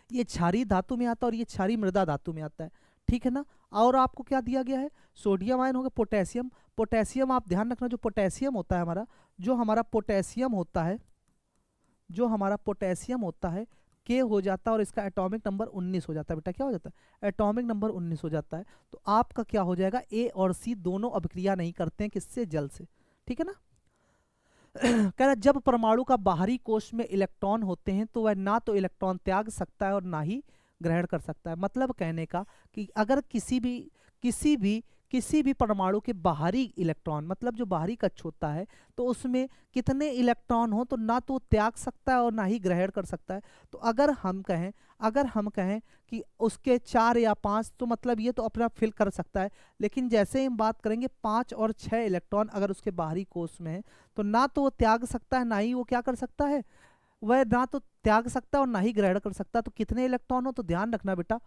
ये क्षारीय धातु में आता है और ये क्षारीय मृदा धातु में आता है, ठीक है ना। और आपको क्या दिया गया है, सोडियम आयन हो गया, पोटेशियम, पोटेशियम आप ध्यान रखना, जो पोटेशियम होता है हमारा, जो हमारा पोटेशियम होता है, जो हमारा पोटेशियम होता है के हो जाता है और इसका एटॉमिक नंबर 19 हो जाता है बेटा, क्या हो जाता है एटॉमिक नंबर 19 हो जाता है। तो आपका क्या हो जाएगा, ए और सी दोनों अभिक्रिया नहीं करते हैं, किससे, जल से, ठीक है ना। कह रहा जब परमाणु का बाहरी कोश में इलेक्ट्रॉन होते हैं तो वह ना तो इलेक्ट्रॉन त्याग सकता है और ना ही ग्रहण कर सकता है। मतलब कहने का कि अगर किसी भी परमाणु के बाहरी इलेक्ट्रॉन, मतलब जो बाहरी कक्ष होता है, तो उसमें कितने इलेक्ट्रॉन हो तो ना तो त्याग सकता है और ना ही ग्रहण कर सकता है। तो अगर हम कहें कि उसके 4 या 5, तो मतलब ये तो अपना फिल कर सकता है, लेकिन जैसे ही हम बात करेंगे 5 और 6 इलेक्ट्रॉन अगर उसके बाहरी कोश में है तो ना तो वो त्याग सकता है ना ही वो क्या कर सकता है, वह ना तो त्याग सकता है और ना ही ग्रहण कर सकता है। तो कितने इलेक्ट्रॉन हो, तो ध्यान रखना बेटा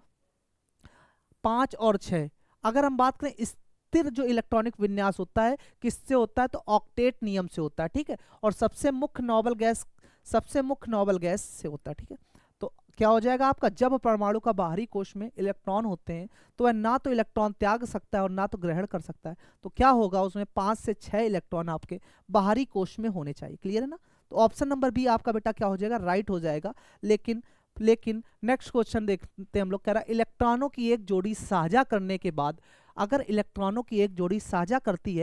5 और 6। अगर हम बात करें स्थिर जो इलेक्ट्रॉनिक विन्यास होता है किससे होता है, तो ऑक्टेट नियम से होता है, ठीक है। और सबसे मुख्य नोबल गैस से होता है, ठीक है। तो क्या हो जाएगा आपका, जब परमाणु का बाहरी कोश में इलेक्ट्रॉन होते हैं तो वह ना तो इलेक्ट्रॉन त्याग सकता है और ना तो ग्रहण कर सकता है। तो क्या होगा, उसमें 5 से 6 इलेक्ट्रॉन आपके बाहरी कोश में होने चाहिए। क्लियर है ना, तो ऑप्शन नंबर बी आपका बेटा क्या हो जाएगा, राइट हो जाएगा। लेकिन नेक्स्ट क्वेश्चन देखते हैं हम लोग, कह रहा है इलेक्ट्रॉनों की एक जोड़ी साझा करने के बाद, अगर इलेक्ट्रॉनों की एक जोड़ी साझा करती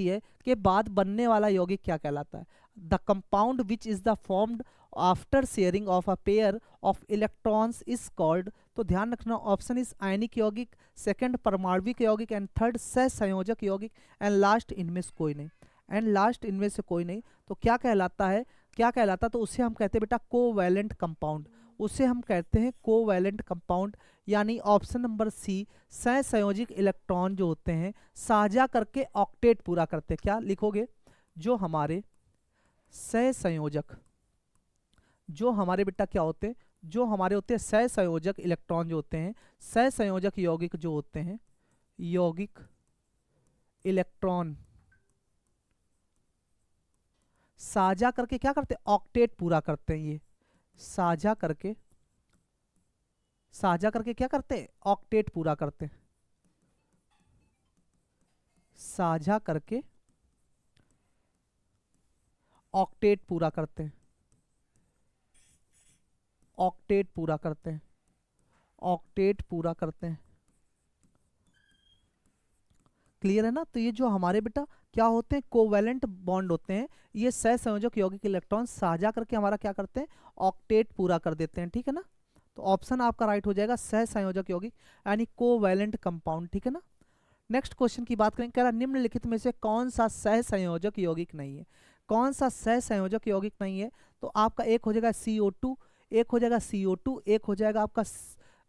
है के बाद बनने वाला यौगिक क्या कहलाता है। The compound which is the formed after sharing of a pair of electrons is called. तो ध्यान रखना ऑप्शन इज आयनिक यौगिक, सेकंड परमाणविक यौगिक, एंड थर्ड सहसंयोजक यौगिक, एंड लास्ट इनमें से कोई नहीं। तो क्या कहलाता है, तो उसे हम कहते हैं बेटा कोवैलेंट कंपाउंड, उसे हम कहते हैं कोवैलेंट कंपाउंड, यानी ऑप्शन नंबर सी, सहसंयोजक इलेक्ट्रॉन जो होते हैं साझा करके ऑक्टेट पूरा करते हैं। क्या लिखोगे, जो हमारे सहसंयोजक, जो हमारे बेटा क्या होते हैं, जो हमारे होते हैं सहसंयोजक इलेक्ट्रॉन जो होते हैं, सहसंयोजक यौगिक जो होते हैं, यौगिक इलेक्ट्रॉन साझा करके क्या करते हैं, ऑक्टेट पूरा करते हैं। ये साझा करके क्या करते हैं, ऑक्टेट पूरा करते हैं। साझा करके ऑक्टेट पूरा करते हैं, ऑक्टेट पूरा करते हैं, ऑक्टेट पूरा करते हैं। क्लियर है ना, तो ये जो हमारे बेटा क्या होते हैं, कोवैलेंट बॉन्ड होते हैं, ये सहसंयोजक यौगिक इलेक्ट्रॉन साझा करके हमारा क्या करते हैं, ऑक्टेट पूरा कर देते हैं, ठीक है ना। तो ऑप्शन आपका राइट हो जाएगा सह संयोजक यौगिक यानी कोवैलेंट कंपाउंड, ठीक है ना। नेक्स्ट क्वेश्चन की बात करें, कह रहा निम्नलिखित में से कौन सा सह संयोजक यौगिक नहीं है। कौन सा सह संयोजक यौगिक नहीं है, तो आपका एक हो जाएगा CO2, एक हो जाएगा CO2, एक हो जाएगा आपका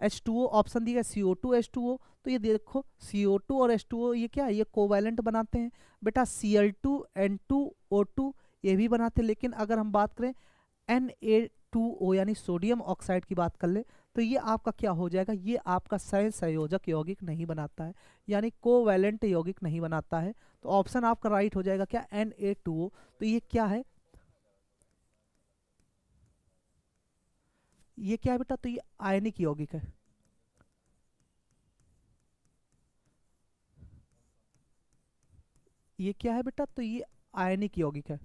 H2O, ऑप्शन दिया CO2 H2O। तो ये देखो CO2 और H2O ये क्या है, ये कोवैलेंट बनाते हैं बेटा। Cl2 N2O2 ये भी बनाते हैं, लेकिन अगर हम बात करें Na2O यानी सोडियम ऑक्साइड की बात कर ले, तो ये आपका क्या हो जाएगा, ये आपका सह संयोजक यौगिक नहीं बनाता है, यानी कोवैलेंट यौगिक नहीं बनाता है। तो ऑप्शन आपका राइट हो जाएगा क्या, Na2O। तो ये क्या है, ये क्या है बेटा, तो ये आयनिक यौगिक है। ये क्या है बेटा, तो ये आयनिक यौगिक है।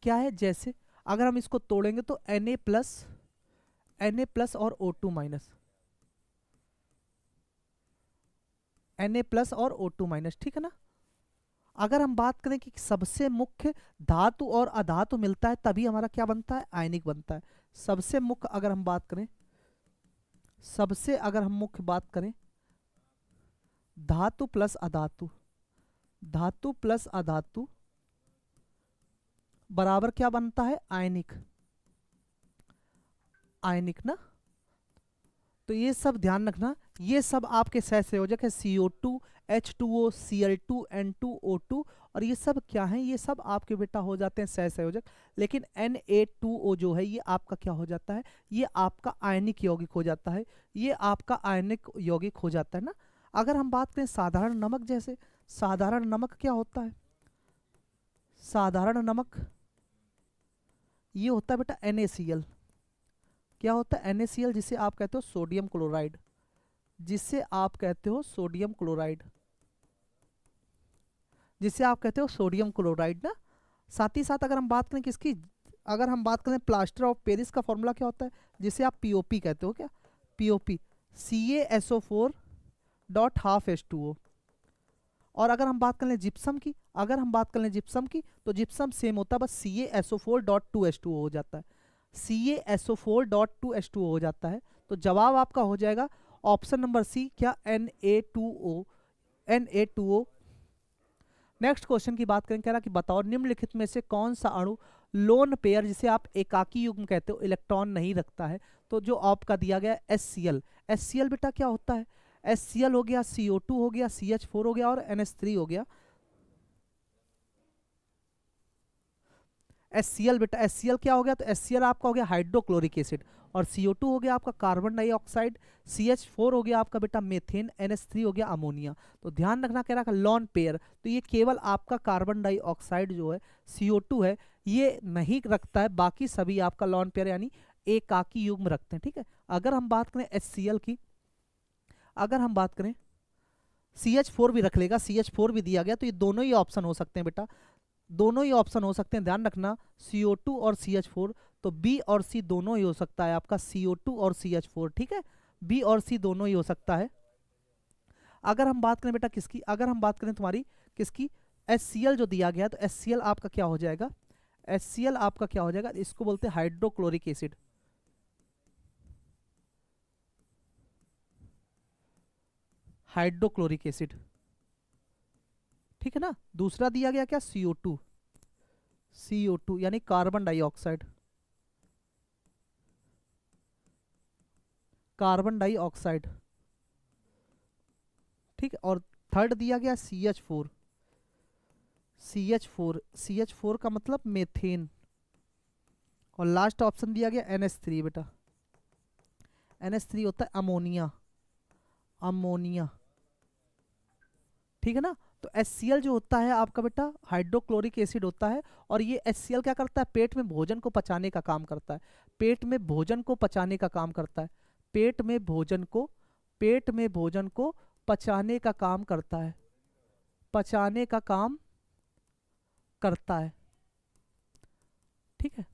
क्या है, जैसे अगर हम इसको तोड़ेंगे तो Na प्लस और O2 माइनस, Na प्लस और O2 माइनस, ठीक है ना। अगर हम बात करें कि सबसे मुख्य धातु और अधातु मिलता है तभी हमारा क्या बनता है, आयनिक बनता है। सबसे मुख्य अगर हम बात करें, सबसे अगर हम मुख्य बात करें, धातु प्लस अधातु, धातु प्लस अधातु बराबर क्या बनता है, आयनिक, आयनिक ना। तो ये सब ध्यान रखना, ये सब आपके सहसंयोजक है, CO2 H2O Cl2 N2O2, और ये सब क्या है, ये सब आपके बेटा हो जाते हैं सहसंयोजक। लेकिन Na2O जो है ये आपका क्या हो जाता है, ये आपका आयनिक यौगिक हो जाता है, ये आपका आयनिक यौगिक हो जाता है ना। अगर हम बात करें साधारण नमक, जैसे साधारण नमक क्या होता है, साधारण नमक ये होता है बेटा NaCl। क्या होता है, NaCl, जिसे आप कहते हो सोडियम क्लोराइड, जिसे आप कहते हो सोडियम क्लोराइड, जिसे आप कहते हो सोडियम क्लोराइड ना। साथ ही साथ अगर हम बात करें किसकी, अगर हम बात करें प्लास्टर ऑफ पेरिस का फॉर्मूला क्या होता है, जिसे आप POP कहते हो, क्या POP, CaSO4 dot half H2O। और अगर हम बात कर लें जिप्सम की, अगर हम बात कर लें जिप्सम की, तो जिप्सम सेम होता है, बस CaSO4 डॉट 2H2O हो जाता है, CaSO4 डॉट 2H2O हो जाता है। तो जवाब आपका हो जाएगा ऑप्शन नंबर सी, क्या Na2O, Na2O। नेक्स्ट क्वेश्चन की बात करें, कह रहा कि बताओ निम्नलिखित में से कौन सा अणु लोन पेयर, जिसे आप एकाकी युग्म कहते हो, इलेक्ट्रॉन नहीं रखता है। तो जो आपका दिया गया HCl, HCl बेटा क्या होता है, HCl हो गया, CO2 हो गया, CH4 हो गया और NH3 हो गया। HCl बेटा, HCl क्या हो गया, तो HCl आपका हो गया हाइड्रोक्लोरिक एसिड, और CO2 हो गया आपका कार्बन डाइऑक्साइड, CH4 हो गया आपका बेटा मेथेन, NH3 हो गया अमोनिया। तो ध्यान रखना, कह रहा है लॉन पेयर, तो ये केवल आपका कार्बन डाइऑक्साइड जो है CO2 है ये नहीं रखता है, बाकी सभी आपका लॉन पेयर यानी एकाकी युग्म रखते हैं, ठीक है। अगर हम बात करें HCl की, अगर हम बात करें CH4 भी रख लेगा, CH4 भी दिया गया, तो ये दोनों ही ऑप्शन हो सकते हैं बेटा, दोनों ही ऑप्शन हो सकते हैं, ध्यान रखना, CO2 और CH4। तो B और C दोनों ही हो सकता है आपका, CO2 और CH4, ठीक है, B और C दोनों ही हो सकता है। अगर हम बात करें बेटा किसकी, अगर हम बात करें तुम्हारी किसकी, HCl जो दिया गया, तो HCl आपका क्या हो जाएगा, HCl आपका क्या हो जाएगा, इसको बोलते हैं हाइड्रोक्लोरिक एसिड, हाइड्रोक्लोरिक एसिड, ठीक है ना। दूसरा दिया गया क्या, CO2, CO2 यानी कार्बन डाइऑक्साइड, कार्बन डाइऑक्साइड, ठीक है। और थर्ड दिया गया CH4, CH4, CH4 का मतलब मेथेन, और लास्ट ऑप्शन दिया गया NH3 बेटा, NH3 होता है अमोनिया, अमोनिया, ठीक है ना। तो HCl जो होता है आपका बेटा हाइड्रोक्लोरिक एसिड होता है, और ये HCl क्या करता है, पेट में भोजन को पचाने का काम करता है, पेट में भोजन को पचाने का काम करता है, पेट में भोजन को, पेट में भोजन को पचाने का काम करता है, पचाने का काम करता है, ठीक है,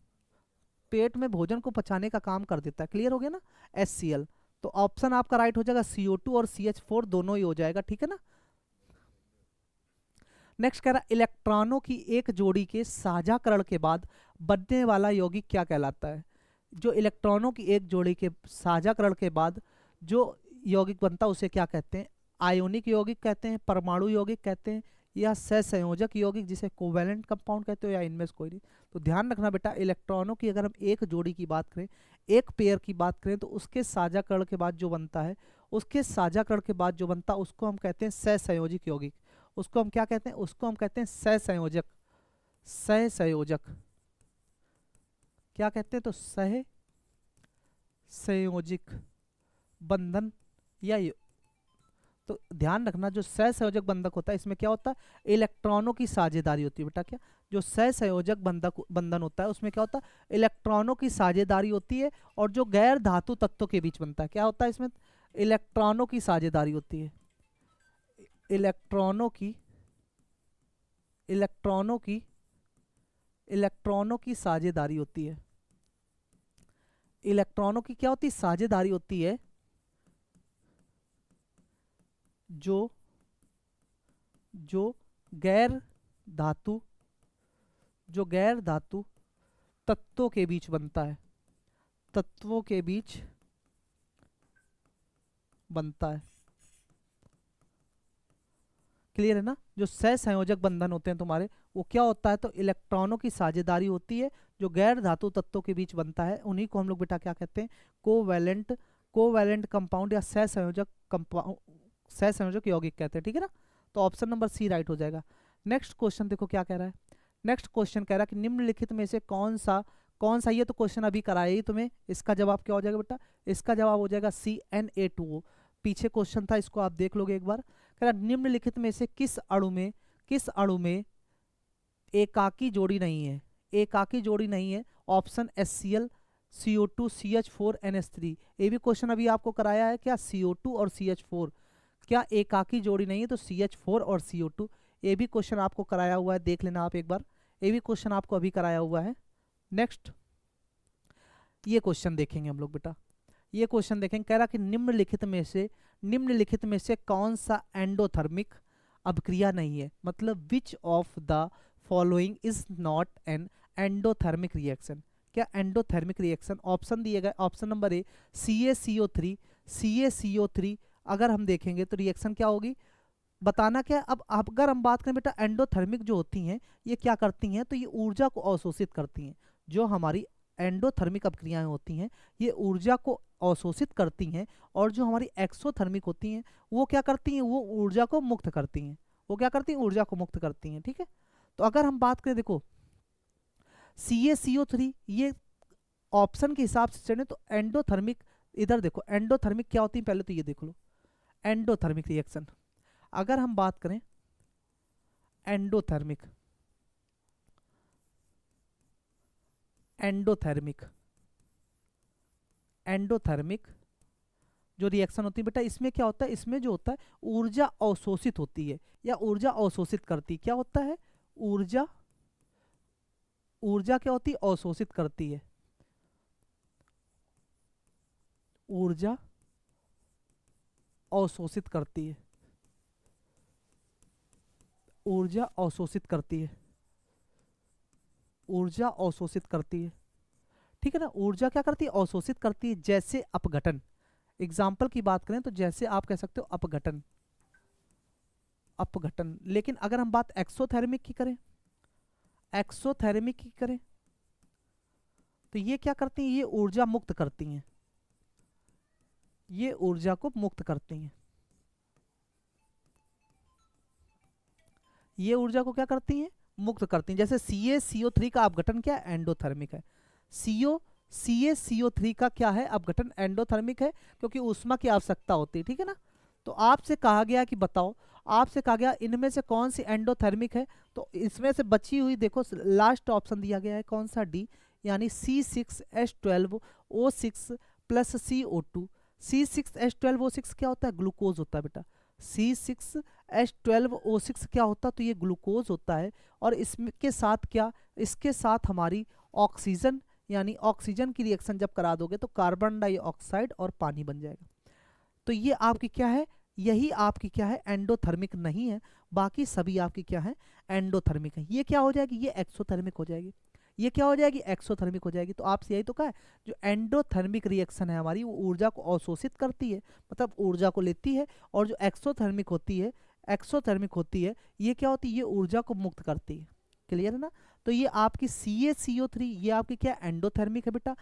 पेट में भोजन को पचाने का काम कर देता है। क्लियर हो गया ना, HCl। तो ऑप्शन आपका राइट हो जाएगा, CO2 और CH4 दोनों ही हो जाएगा, ठीक है ना। नेक्स्ट कह रहा इलेक्ट्रॉनों की एक जोड़ी के साझाकरण के बाद बनने वाला यौगिक क्या कहलाता है। जो इलेक्ट्रॉनों की एक जोड़ी के साझाकरण के बाद जो यौगिक बनता है उसे क्या कहते हैं? आयोनिक यौगिक कहते हैं, परमाणु यौगिक कहते हैं, या सहसंयोजक यौगिक जिसे कोवैलेंट कंपाउंड कहते हो, या इनमें से कोई नहीं। तो ध्यान रखना बेटा, इलेक्ट्रॉनों की अगर हम एक जोड़ी की बात करें, एक पेयर की बात करें, तो उसके साझाकरण के बाद जो बनता है, उसके साझाकरण के बाद जो बनता है उसको हम कहते हैं सहसंयोजक यौगिक। उसको हम क्या कहते हैं? उसको हम कहते हैं सहसंयोजक। सहसंयोजक क्या कहते हैं? तो सह संयोजिक बंधन या तो ध्यान रखना, जो सहसंयोजक बंधक होता है इसमें क्या होता है? इलेक्ट्रॉनों की साझेदारी होती है बेटा। क्या जो सहसंयोजक बंधन होता है उसमें क्या होता है? इलेक्ट्रॉनों की साझेदारी होती है। और जो गैर धातु तत्वों के बीच बनता है, क्या होता है इसमें? इलेक्ट्रॉनों की साझेदारी होती है। इलेक्ट्रॉनों की इलेक्ट्रॉनों की इलेक्ट्रॉनों की साझेदारी होती है। इलेक्ट्रॉनों की क्या होती है? साझेदारी होती है। जो जो गैर धातु जो गैर धातु तत्वों के बीच बनता है, तत्वों के बीच बनता है। क्लियर है ना? जो सहसंयोजक बंधन होते हैं तुम्हारे, वो क्या होता है? तो इलेक्ट्रॉनों की साझेदारी होती है, जो गैर धातु तत्वों के बीच बनता है। उन्हीं को हम लोग बेटा क्या कहते हैं? कोवैलेंट कंपाउंड या सहसंयोजक यौगिक कहते हैं। ठीक है ना? तो ऑप्शन नंबर सी राइट हो जाएगा। नेक्स्ट क्वेश्चन देखो क्या कह रहा है। नेक्स्ट क्वेश्चन कह रहा है कि निम्नलिखित में से कौन सा, ये तो क्वेश्चन अभी कराया ही तुम्हें, इसका जवाब क्या हो जाएगा बेटा? इसका जवाब हो जाएगा CnA2O। पीछे क्वेश्चन था, इसको आप देख लोगे एक बार। कह रहा निम्नलिखित में से किस अणु में एकाकी जोड़ी नहीं है? एकाकी जोड़ी नहीं है। Option HCl, CO2, CH4, NH3। ये भी क्वेश्चन अभी आपको कराया है। क्या CO2 और CH4 क्या एकाकी जोड़ी नहीं है? तो CH4 और CO2, ये भी क्वेश्चन आपको कराया हुआ है, देख लेना आप एक बार। ये भी क्वेश्चन आपको अभी कराया हुआ है। नेक्स्ट ये क्वेश्चन देखेंगे हम लोग बेटा। ये क्वेश्चन देखेंगे, कह रहा कि निम्नलिखित में से कौन सा एंडोथर्मिक अभिक्रिया नहीं है? मतलब which of the following is not an endothermic reaction? क्या एंडोथर्मिक रिएक्शन? ऑप्शन दिए गए, option number A CaCO3। CaCO3 अगर हम देखेंगे तो रिएक्शन क्या होगी बताना। क्या अब अगर हम बात करें बेटा, एंडोथर्मिक जो होती हैं ये क्या करती हैं? तो ये ऊर्जा को अवशोषित करती हैं। जो हमारी एंडोथर्मिक अभिक्रियाएं होती हैं ये ऊर्जा को अवशोषित करती हैं, और जो हमारी एक्सोथर्मिक होती हैं वो क्या करती हैं? वो ऊर्जा को मुक्त करती हैं। वो क्या करती हैं? ऊर्जा को मुक्त करती हैं। ठीक है? तो अगर हम बात करें, देखो CaCO3 ये ऑप्शन के हिसाब से चले तो एंडोथर्मिक, इधर देखो एंडोथर्मिक क्या होती है पहले तो ये देख लो। एंडोथर्मिक रिएक्शन अगर हम बात करें, एंडोथर्मिक जो रिएक्शन होती है बेटा, इसमें क्या होता है? इसमें जो होता है ऊर्जा अवशोषित होती है या ऊर्जा अवशोषित करती है। क्या होता है? ऊर्जा क्या होती है? अवशोषित करती है। ऊर्जा अवशोषित करती है। ऊर्जा अवशोषित करती है। ऊर्जा अवशोषित करती है। ठीक है ना? ऊर्जा क्या करती है? अवशोषित करती है। जैसे अपघटन, एग्जाम्पल की बात करें तो जैसे आप कह सकते हो अपघटन। लेकिन अगर हम बात एक्सोथर्मिक की करें, तो ये क्या करती हैं? ये ऊर्जा मुक्त करती हैं। ये ऊर्जा को मुक्त करती हैं। ये ऊर्जा को क्या करती हैं? मुक्त करती हैं। जैसे CaCO3 का अपघटन क्या है? एंडोथर्मिक है। CaCO3 का क्या है? अपघटन एंडोथर्मिक है, क्योंकि ऊष्मा की आवश्यकता होती है। ठीक है ना? तो आपसे कहा गया कि बताओ, आपसे कहा गया इनमें से कौन सी एंडोथर्मिक है? तो इसमें से बची हुई देखो लास्ट ऑप्शन दिया गया है कौन सा? डी, यानी C6H12O6 प्लस CO2। C6H12O6 क्या होता है? ग्लूकोज होता है बेटा। C6H12O6 क्या होता है? तो ये ग्लूकोज होता है। और इसके साथ क्या? इसके साथ हमारी ऑक्सीजन, यानी ऑक्सीजन की रिएक्शन जब करा दोगे तो कार्बन डाइऑक्साइड और पानी बन जाएगा। तो ये आपकी क्या है? यही आपकी क्या है? एंडोथर्मिक नहीं है। बाकी सभी आपकी क्या है? एंडोथर्मिक है। ये क्या हो जाएगी? ये एक्सोथर्मिक हो जाएगी। ये क्या हो जाएगी, एक्सोथर्मिक हो जाएगी। तो आपसे यही तो कहा है, जो एंडोथर्मिक रिएक्शन है हमारी, वो ऊर्जा को अवशोषित करती है, मतलब ऊर्जा को लेती है, और जो एक्सोथर्मिक होती है, एक्सोथर्मिक होती है, ये क्या होती है, ये ऊर्जा को मुक्त करती है। क्लियर है ना। तो ये आपकी CaCO3, ये आपकी क्या एंडोथर्मिक है बेटा।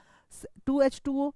2H2O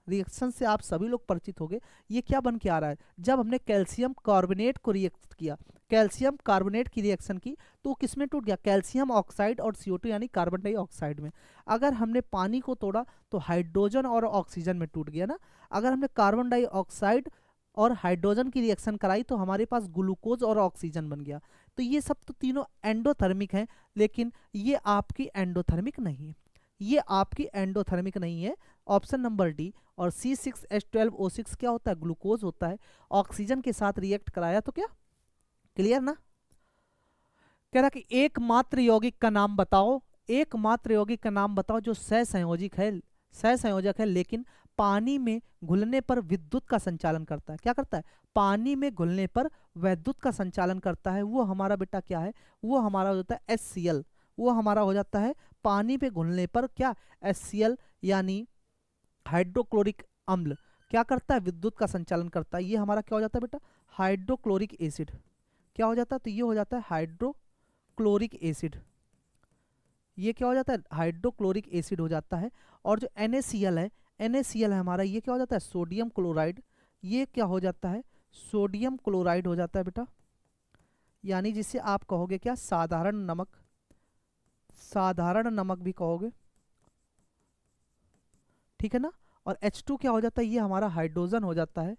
रिएक्शन से आप सभी लोग परिचित होंगे। ये क्या बन के आ रहा है, जब हमने कैल्शियम कार्बोनेट को रिएक्ट किया, कैल्शियम कार्बोनेट की रिएक्शन की, तो वो किस में टूट गया, कैल्शियम ऑक्साइड और CO2 यानी कार्बन डाइऑक्साइड में। अगर हमने पानी को तोड़ा तो हाइड्रोजन और ऑक्सीजन में टूट गया ना। अगर हमने कार्बन डाइऑक्साइड और हाइड्रोजन की रिएक्शन कराई तो हमारे पास ग्लूकोज और ऑक्सीजन बन गया। तो ये सब तो तीनों एंडोथर्मिक हैं, लेकिन ये आपकी एंडोथर्मिक नहीं है, ये आपकी एंडोथर्मिक नहीं है। Option number D. और C6H12O6 क्या होता है, ग्लूकोज होता है। ऑक्सीजन के साथ रिएक्ट कराया तो क्या, क्लियर ना। कह रहा कि एकमात्र यौगिक का नाम बताओ, एकमात्र यौगिक का नाम बताओ जो सहसंयोजक है, सहसंयोजक है लेकिन पानी में घुलने पर विद्युत का संचालन करता है। क्या करता है, पानी में घुलने पर विद्युत का संचालन करता है। वो हमारा बेटा क्या है, वो हमारा हो जाता है HCl। वो हमारा हो जाता है पानी पे घुलने पर क्या, HCl यानी हाइड्रोक्लोरिक अम्ल। क्या करता है, विद्युत का संचालन करता है। ये हमारा क्या हो जाता है बेटा, हाइड्रोक्लोरिक एसिड। क्या हो जाता है, तो ये हो जाता है हाइड्रोक्लोरिक एसिड। ये क्या हो जाता है, हाइड्रोक्लोरिक एसिड हो जाता है। और जो NaCl है, NaCl है हमारा, ये क्या हो जाता है, सोडियम क्लोराइड। ये क्या हो जाता है, सोडियम क्लोराइड हो जाता है बेटा, यानी जिसे आप कहोगे क्या, साधारण नमक, साधारण नमक भी कहोगे, ठीक है ना। और H2 क्या हो जाता है, ये हमारा हाइड्रोजन हो जाता है,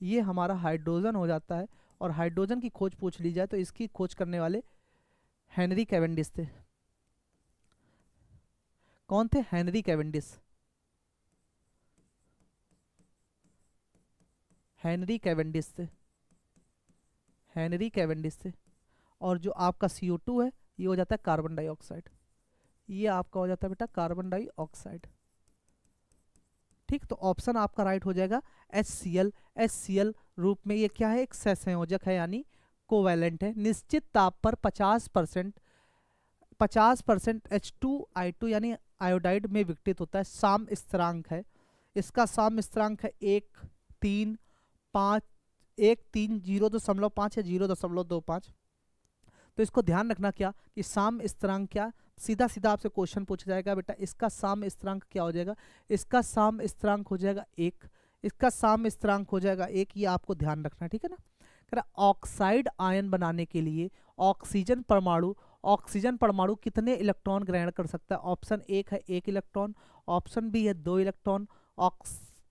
ये हमारा हाइड्रोजन हो जाता है। और हाइड्रोजन की खोज पूछ ली जाए तो इसकी खोज करने वाले हेनरी कैवेंडिश थे। कौन थे, हेनरी कैवेंडिश, हेनरी कैवेंडिश थे, हेनरी कैवेंडिश थे। और जो आपका CO2 है, ये हो जाता है कार्बन डाइऑक्साइड, ये आपका हो जाता है बेटा कार्बन डाइऑक्साइड। ठीक, तो ऑप्शन आपका राइट हो जाएगा HCl। HCl रूप में ये क्या है, एक सहसंयोजक है यानी कोवैलेंट है। निश्चित ताप पर 50% H2I2 यानी आयोडाइड में विघटित होता है। साम स्थिरांक है, इसका साम स्थिरांक है 1.3.5, 1.3 0.5 या 0.25। तो इसको ध्यान रखना क्या कि साम स्थिरांक क्या, सीधा सीधा आपसे क्वेश्चन पूछा जाएगा बेटा इसका साम स्थिरांक क्या हो जाएगा, इसका साम स्थिरांक हो जाएगा 1, इसका साम स्थिरांक हो जाएगा 1। ये आपको ध्यान रखना, ठीक है ना। कह रहा ऑक्साइड आयन बनाने के लिए ऑक्सीजन परमाणु कितने इलेक्ट्रॉन ग्रहण कर सकता है। ऑप्शन 1 है 1 इलेक्ट्रॉन, ऑप्शन बी है 2 इलेक्ट्रॉन,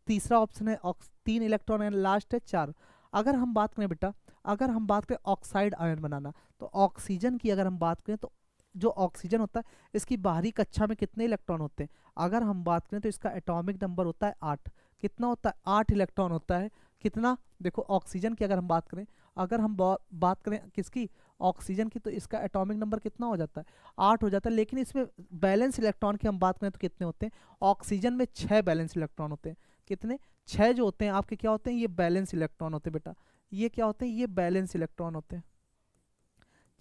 तीसरा ऑप्शन है 3 इलेक्ट्रॉन, एंड लास्ट है 4। अगर हम बात करें बेटा, अगर हम बात करें ऑक्साइड आयन बनाना, तो ऑक्सीजन की अगर हम बात करें तो जो ऑक्सीजन होता है इसकी बाहरी कक्षा में कितने इलेक्ट्रॉन होते हैं। अगर हम बात करें तो इसका एटॉमिक नंबर होता है 8। कितना होता है, 8 इलेक्ट्रॉन होता है। कितना, देखो ऑक्सीजन की अगर हम बात करें, अगर हम बात करें किसकी, ऑक्सीजन की, तो इसका एटॉमिक नंबर कितना हो जाता है, 8 हो जाता है। लेकिन इसमें बैलेंस इलेक्ट्रॉन की हम बात करें तो कितने होते हैं, ऑक्सीजन में 6 बैलेंस इलेक्ट्रॉन होते हैं। कितने, 6 जो होते हैं आपके क्या होते हैं, ये बैलेंस इलेक्ट्रॉन होते हैं बेटा। ये क्या होते हैं, ये बैलेंस इलेक्ट्रॉन होते हैं।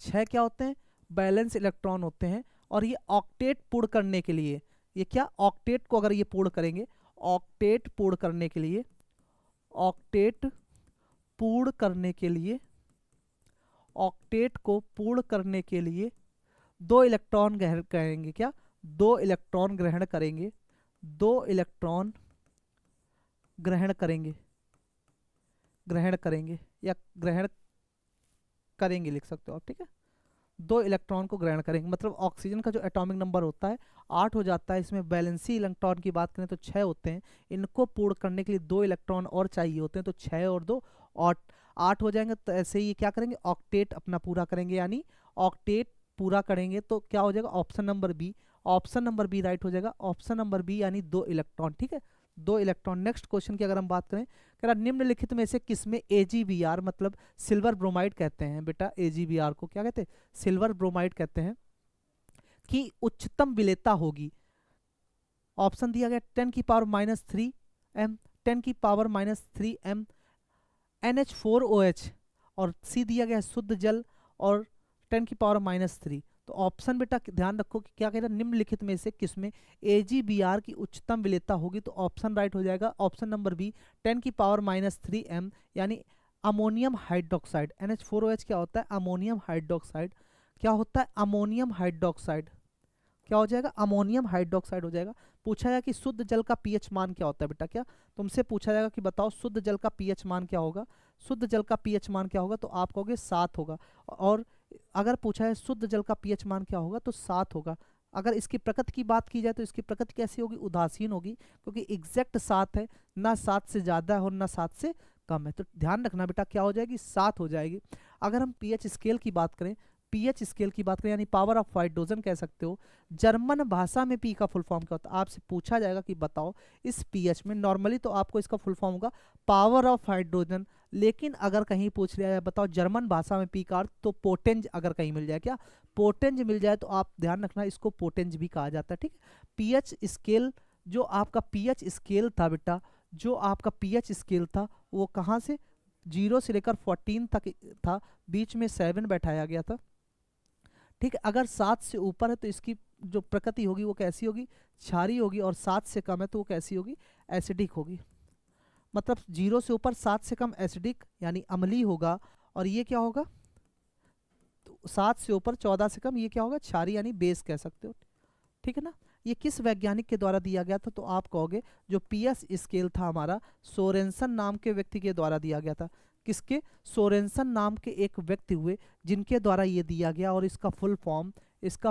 6 क्या होते हैं, बैलेंस इलेक्ट्रॉन होते हैं। और ये ऑक्टेट पूर्ण करने के लिए, ये क्या, ऑक्टेट को अगर ये पूर्ण करेंगे, ऑक्टेट पूर्ण करने के लिए, ऑक्टेट पूर्ण करने के लिए, ऑक्टेट को पूर्ण करने के लिए 2 इलेक्ट्रॉन ग्रहण करेंगे। क्या, 2 इलेक्ट्रॉन ग्रहण करेंगे, 2 इलेक्ट्रॉन ग्रहण करेंगे, ग्रहण करेंगे या ग्रहण करेंगे लिख सकते हो आप, ठीक है। 2 इलेक्ट्रॉन को ग्रहण करेंगे, मतलब ऑक्सीजन का जो एटॉमिक नंबर होता है 8 हो जाता है। इसमें बैलेंसी इलेक्ट्रॉन की बात करें तो 6 होते हैं। इनको पूर्ण करने के लिए 2 इलेक्ट्रॉन और चाहिए होते हैं, तो 6 और 2 और 8 हो जाएंगे। तो ऐसे ही क्या करेंगे, ऑक्टेट अपना पूरा करेंगे, यानी ऑक्टेट पूरा करेंगे तो क्या हो जाएगा, option number B. Option number B right हो जाएगा, ऑप्शन नंबर बी यानी 2 इलेक्ट्रॉन, ठीक है, 2 इलेक्ट्रॉन। नेक्स्ट क्वेश्चन की अगर हम बात करें, कह रहा निम्नलिखित में से किसमें AgBr मतलब सिल्वर ब्रोमाइड कहते हैं। बेटा AgBr को क्या कहते हैं, सिल्वर ब्रोमाइड कहते हैं, कि उच्चतम विलेयता होगी। ऑप्शन दिया गया 10⁻³ m, 10⁻³ m, NH4OH, और सी दिया गया शुद्ध जल और 10⁻³ तो ऑप्शन बेटा ध्यान रखो कि क्या कह रहा है, निम्नलिखित में से किसमें AgBr की उच्चतम विलेयता होगी, तो ऑप्शन राइट हो जाएगा ऑप्शन नंबर बी 10⁻³ m, यानी अमोनियम हाइड्रोक्साइड। NH4OH क्या होता है, अमोनियम हाइड्रोक्साइड। क्या होता है, अमोनियम हाइड्रोक्साइड। क्या हो जाएगा, अमोनियम हाइड्रोक्साइड हो जाएगा। पूछा जाएगा कि शुद्ध जल का पीएच मान क्या होता है बेटा, क्या तुमसे पूछा जाएगा कि बताओ शुद्ध जल का पीएच मान क्या होगा, शुद्ध जल का पीएच मान क्या होगा, तो आप कहोगे 7 होगा। और अगर पूछा है शुद्ध जल का पीएच मान क्या होगा, तो 7 होगा। अगर इसकी प्रकृति की बात की जाए तो इसकी प्रकृति कैसी होगी, उदासीन होगी, क्योंकि एग्जैक्ट 7 है, ना 7 से ज़्यादा है और ना 7 से कम है। तो ध्यान रखना बेटा क्या हो जाएगी, 7 हो जाएगी। अगर हम पीएच स्केल की बात करें, पीएच स्केल की बात करें यानी पावर ऑफ हाइड्रोजन कह सकते हो, जर्मन भाषा में पी का फुल फॉर्म क्या होता है, आपसे पूछा जाएगा कि बताओ इस पीएच में। नॉर्मली तो आपको इसका फुल फॉर्म होगा पावर ऑफ हाइड्रोजन, लेकिन अगर कहीं पूछ लिया जाए बताओ जर्मन भाषा में पी का अर्थ, तो पोटेंज अगर कहीं मिल जाए, क्या पोटेंज मिल जाए, तो आप ध्यान रखना इसको पोटेंज भी कहा जाता है, ठीक है। पीएच स्केल, जो आपका पीएच स्केल था बेटा, जो आपका पीएच स्केल था वो कहाँ से 0 से लेकर 14 तक था, बीच में 7 बैठाया गया था, ठीक है। अगर 7 से ऊपर है तो इसकी जो प्रकृति होगी वो कैसी होगी, क्षारीय होगी, और 7 से कम है तो वो कैसी होगी, एसिडिक होगी। मतलब 0 से ऊपर 7 से कम एसिडिक यानी अम्लीय होगा, और ये क्या होगा, तो 7 से ऊपर 14 से कम ये क्या होगा, क्षारीय यानी बेस कह सकते हो, ठीक है ना। ये किस वैज्ञानिक के द्वारा दिया गया था, तो आप कहोगे जो पीएच स्केल था हमारा सोरेनसन नाम के व्यक्ति के द्वारा दिया गया था। किसके, सोरेनसन नाम के एक व्यक्ति हुए जिनके द्वारा ये दिया गया, और इसका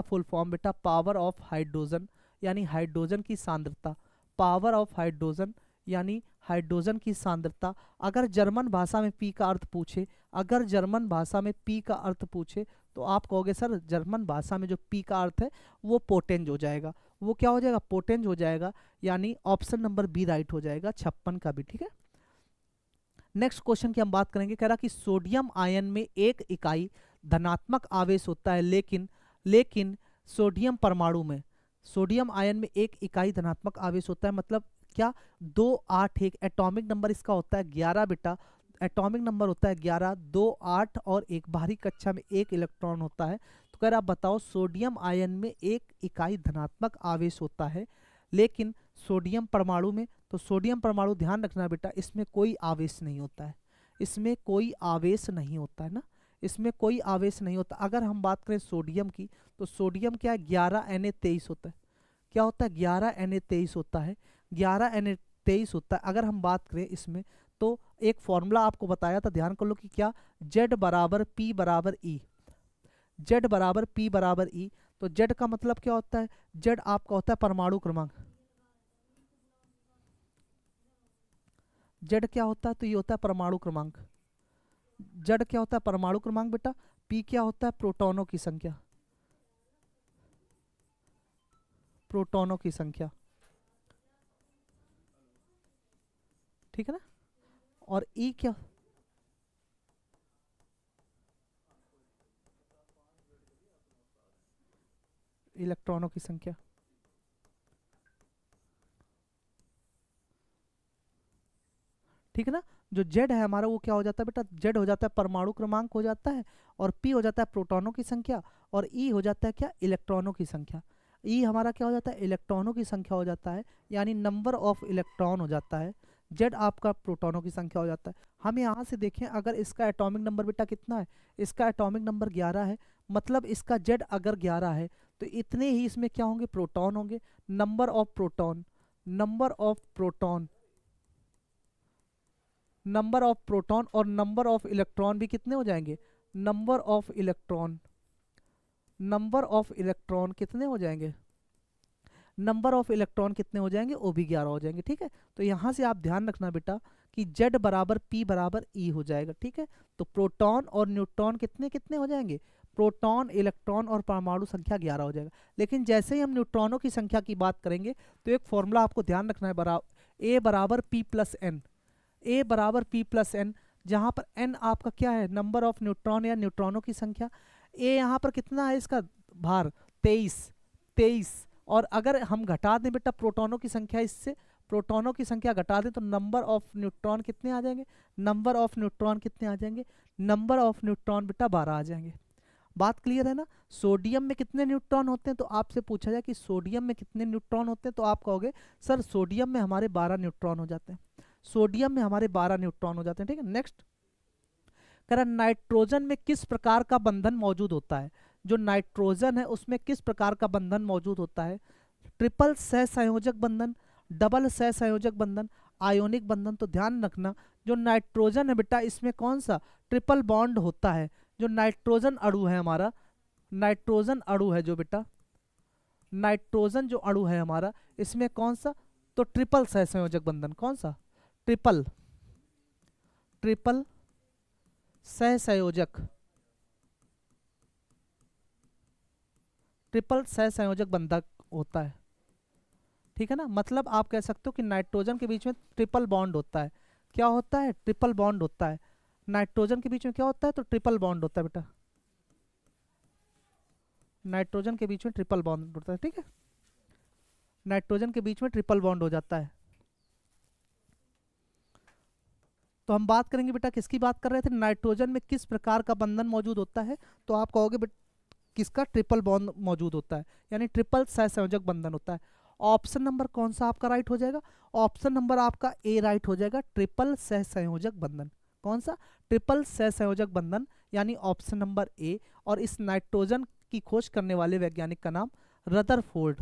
फुल फॉर्म बेटा पावर ऑफ हाइड्रोजन यानी हाइड्रोजन की सांद्रता, पावर ऑफ हाइड्रोजन यानी हाइड्रोजन की सांद्रता। अगर जर्मन भाषा में पी का अर्थ पूछे, अगर जर्मन भाषा में पी का अर्थ पूछे, तो आप कहोगे सर जर्मन भाषा में जो पी का अर्थ है वो पोटेंज हो जाएगा, वो क्या हो जाएगा, पोटेंज हो जाएगा, यानी ऑप्शन नंबर बी राइट हो जाएगा 56 का भी, ठीक है। नेक्स्ट क्वेश्चन की हम बात करेंगे, कह रहा कि सोडियम आयन में एक इकाई धनात्मक आवेश होता है, लेकिन सोडियम परमाणु में, सोडियम आयन में एक इकाई धनात्मक आवेश होता है, मतलब क्या 2 8 1 एटॉमिक नंबर इसका होता है 11 बेटा, एटॉमिक नंबर होता है 11, 2 8 और एक बाहरी कक्षा में 1 इलेक्ट्रॉन होता है। तो कह रहा बताओ सोडियम आयन में एक इकाई धनात्मक आवेश होता है, लेकिन सोडियम परमाणु में, तो सोडियम परमाणु ध्यान रखना बेटा इसमें कोई आवेश नहीं होता है, इसमें कोई आवेश नहीं होता है ना, इसमें कोई आवेश नहीं होता। अगर हम बात करें सोडियम की, तो सोडियम क्या है 11Na23 होता है, क्या होता है 11Na23 होता है, 11Na23 होता है। अगर हम बात करें इसमें, तो एक फॉर्मूला आपको बताया था, ध्यान कर लो कि क्या, Z बराबर P बराबर E, Z बराबर P बराबर E। तो Z का मतलब क्या होता है, Z आपका होता है परमाणु क्रमांक, Z क्या होता है, तो ये होता है परमाणु क्रमांक, Z क्या होता है परमाणु क्रमांक बेटा, P क्या होता है प्रोटॉनों की संख्या, प्रोटॉनों की संख्या, ठीक है ना। और E क्या, इलेक्ट्रॉनों की संख्या, ठीक है ना। जो जेड है हमारा वो क्या हो जाता है बेटा, जेड हो जाता है परमाणु क्रमांक हो जाता है, और पी हो जाता है प्रोटॉनों की संख्या, और ई हो जाता है क्या, इलेक्ट्रॉनों की संख्या। ई हमारा क्या हो जाता है, इलेक्ट्रॉनों की संख्या हो जाता है, यानी नंबर ऑफ इलेक्ट्रॉन हो जाता है। जेड आपका प्रोटॉनों की संख्या हो जाता है। हम यहाँ से देखें अगर इसका एटॉमिक नंबर बेटा कितना है, इसका एटॉमिक नंबर 11 है, मतलब इसका जेड अगर 11 है तो इतने ही इसमें क्या होंगे, प्रोटॉन होंगे। Number of proton, number of proton, number of proton और नंबर ऑफ इलेक्ट्रॉन भी कितने हो जाएंगे, number of electron, number of electron कितने हो जाएंगे, नंबर ऑफ इलेक्ट्रॉन कितने हो जाएंगे, वो भी 11 हो जाएंगे, ठीक है। तो यहाँ से आप ध्यान रखना बेटा कि Z बराबर P बराबर E हो जाएगा, ठीक है। तो प्रोटॉन और न्यूट्रॉन कितने कितने हो जाएंगे, प्रोटॉन इलेक्ट्रॉन और परमाणु संख्या 11 हो जाएगा। लेकिन जैसे ही हम न्यूट्रॉनों की संख्या की बात करेंगे तो एक फॉर्मूला आपको ध्यान रखना है, A बराबर P प्लस N, A बराबर P प्लस N, जहाँ पर N आपका क्या है, नंबर ऑफ न्यूट्रॉन या न्यूट्रॉनों की संख्या। A यहाँ पर कितना है इसका भार 23, और अगर हम घटा दें बेटा प्रोटॉनों की संख्या, इससे प्रोटॉनों की संख्या घटा दें तो नंबर ऑफ न्यूट्रॉन कितने आ जाएंगे, नंबर ऑफ न्यूट्रॉन कितने आ जाएंगे, नंबर ऑफ न्यूट्रॉन बेटा 12 आ जाएंगे। बात क्लियर है ना। सोडियम में कितने न्यूट्रॉन होते हैं, तो आपसे पूछा जाए कि सोडियम में कितने न्यूट्रॉन होते हैं, तो आप कहोगे सर सोडियम में हमारे 12 न्यूट्रॉन हो जाते हैं, सोडियम में हमारे 12 न्यूट्रॉन हो जाते हैं। ठीक है, नेक्स्ट कह रहा नाइट्रोजन में किस प्रकार का बंधन मौजूद होता है, जो नाइट्रोजन है उसमें किस प्रकार का बंधन मौजूद होता है, ट्रिपल सहसंयोजक बंधन, डबल सहसंयोजक बंधन, आयोनिक बंधन। तो ध्यान रखना जो नाइट्रोजन है बेटा इसमें कौन सा ट्रिपल बॉन्ड होता है, जो नाइट्रोजन अणु है हमारा, नाइट्रोजन अणु है जो बेटा, नाइट्रोजन जो अणु है हमारा इसमें कौन सा, तो ट्रिपल सहसंयोजक बंधन, कौन सा, ट्रिपल, ट्रिपल सहसंयोजक, ट्रिपल सहसंयोजक बंधक होता है। ठीक है ना, मतलब आप कह सकते हो कि नाइट्रोजन के बीच में ट्रिपल बॉन्ड होता है, क्या होता है, ट्रिपल बॉन्ड होता है, नाइट्रोजन के बीच में क्या होता है, तो ट्रिपल बॉन्ड होता है बेटा, नाइट्रोजन के बीच में ट्रिपल बॉन्ड होता है। ठीक है, नाइट्रोजन के बीच में ट्रिपल बॉन्ड हो जाता है। तो हम बात करेंगे बेटा किसकी बात कर रहे थे, नाइट्रोजन में किस प्रकार का बंधन मौजूद होता है, तो आप कहोगे किसका, ट्रिपल बॉन्ड मौजूद होता है, यानी ट्रिपल सहसंयोजक बंधन होता है। ऑप्शन नंबर कौन सा आपका राइट हो जाएगा, ऑप्शन नंबर आपका ए राइट हो जाएगा, ट्रिपल सहसंयोजक बंधन, कौन सा, ट्रिपल सहसंयोजक बंधन, यानी ऑप्शन नंबर ए। और इस नाइट्रोजन की खोज करने वाले वैज्ञानिक का नाम रदरफोर्ड,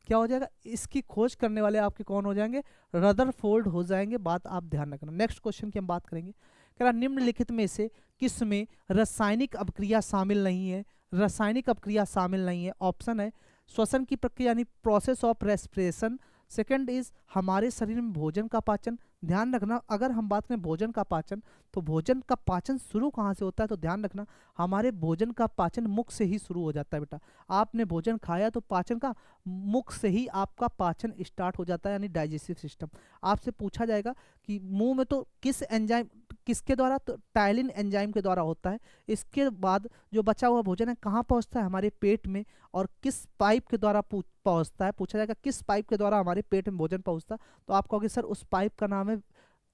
क्या हो जाएगा, इसकी खोज करने वाले आपके कौन हो जाएंगे, रदरफोर्ड हो जाएंगे। बात आप ध्यान रखना। नेक्स्ट क्वेश्चन की हम बात करेंगे, कह रहा निम्नलिखित में से किस में रासायनिक अपक्रिया शामिल नहीं है, रासायनिक अपक्रिया शामिल नहीं है। ऑप्शन है श्वसन की प्रक्रिया यानी process of respiration, second is हमारे शरीर में भोजन का पाचन। ध्यान रखना अगर हम बात करें भोजन का पाचन, तो भोजन का पाचन शुरू कहाँ से होता है, तो ध्यान रखना हमारे भोजन का पाचन मुख से ही शुरू हो जाता है बेटा। आपने भोजन खाया तो पाचन का मुख से ही आपका पाचन स्टार्ट हो जाता है, यानी डाइजेस्टिव सिस्टम। आपसे पूछा जाएगा कि मुंह में तो किस एंजाइम, किसके द्वारा, तो टाइलिन एंजाइम के द्वारा होता है। इसके बाद जो बचा हुआ भोजन है कहाँ पहुँचता है, हमारे पेट में, और किस पाइप के द्वारा पहुँचता है, पूछा जाएगा किस पाइप के द्वारा हमारे पेट में भोजन पहुँचता है, तो आप कहोगे सर उस पाइप का नाम है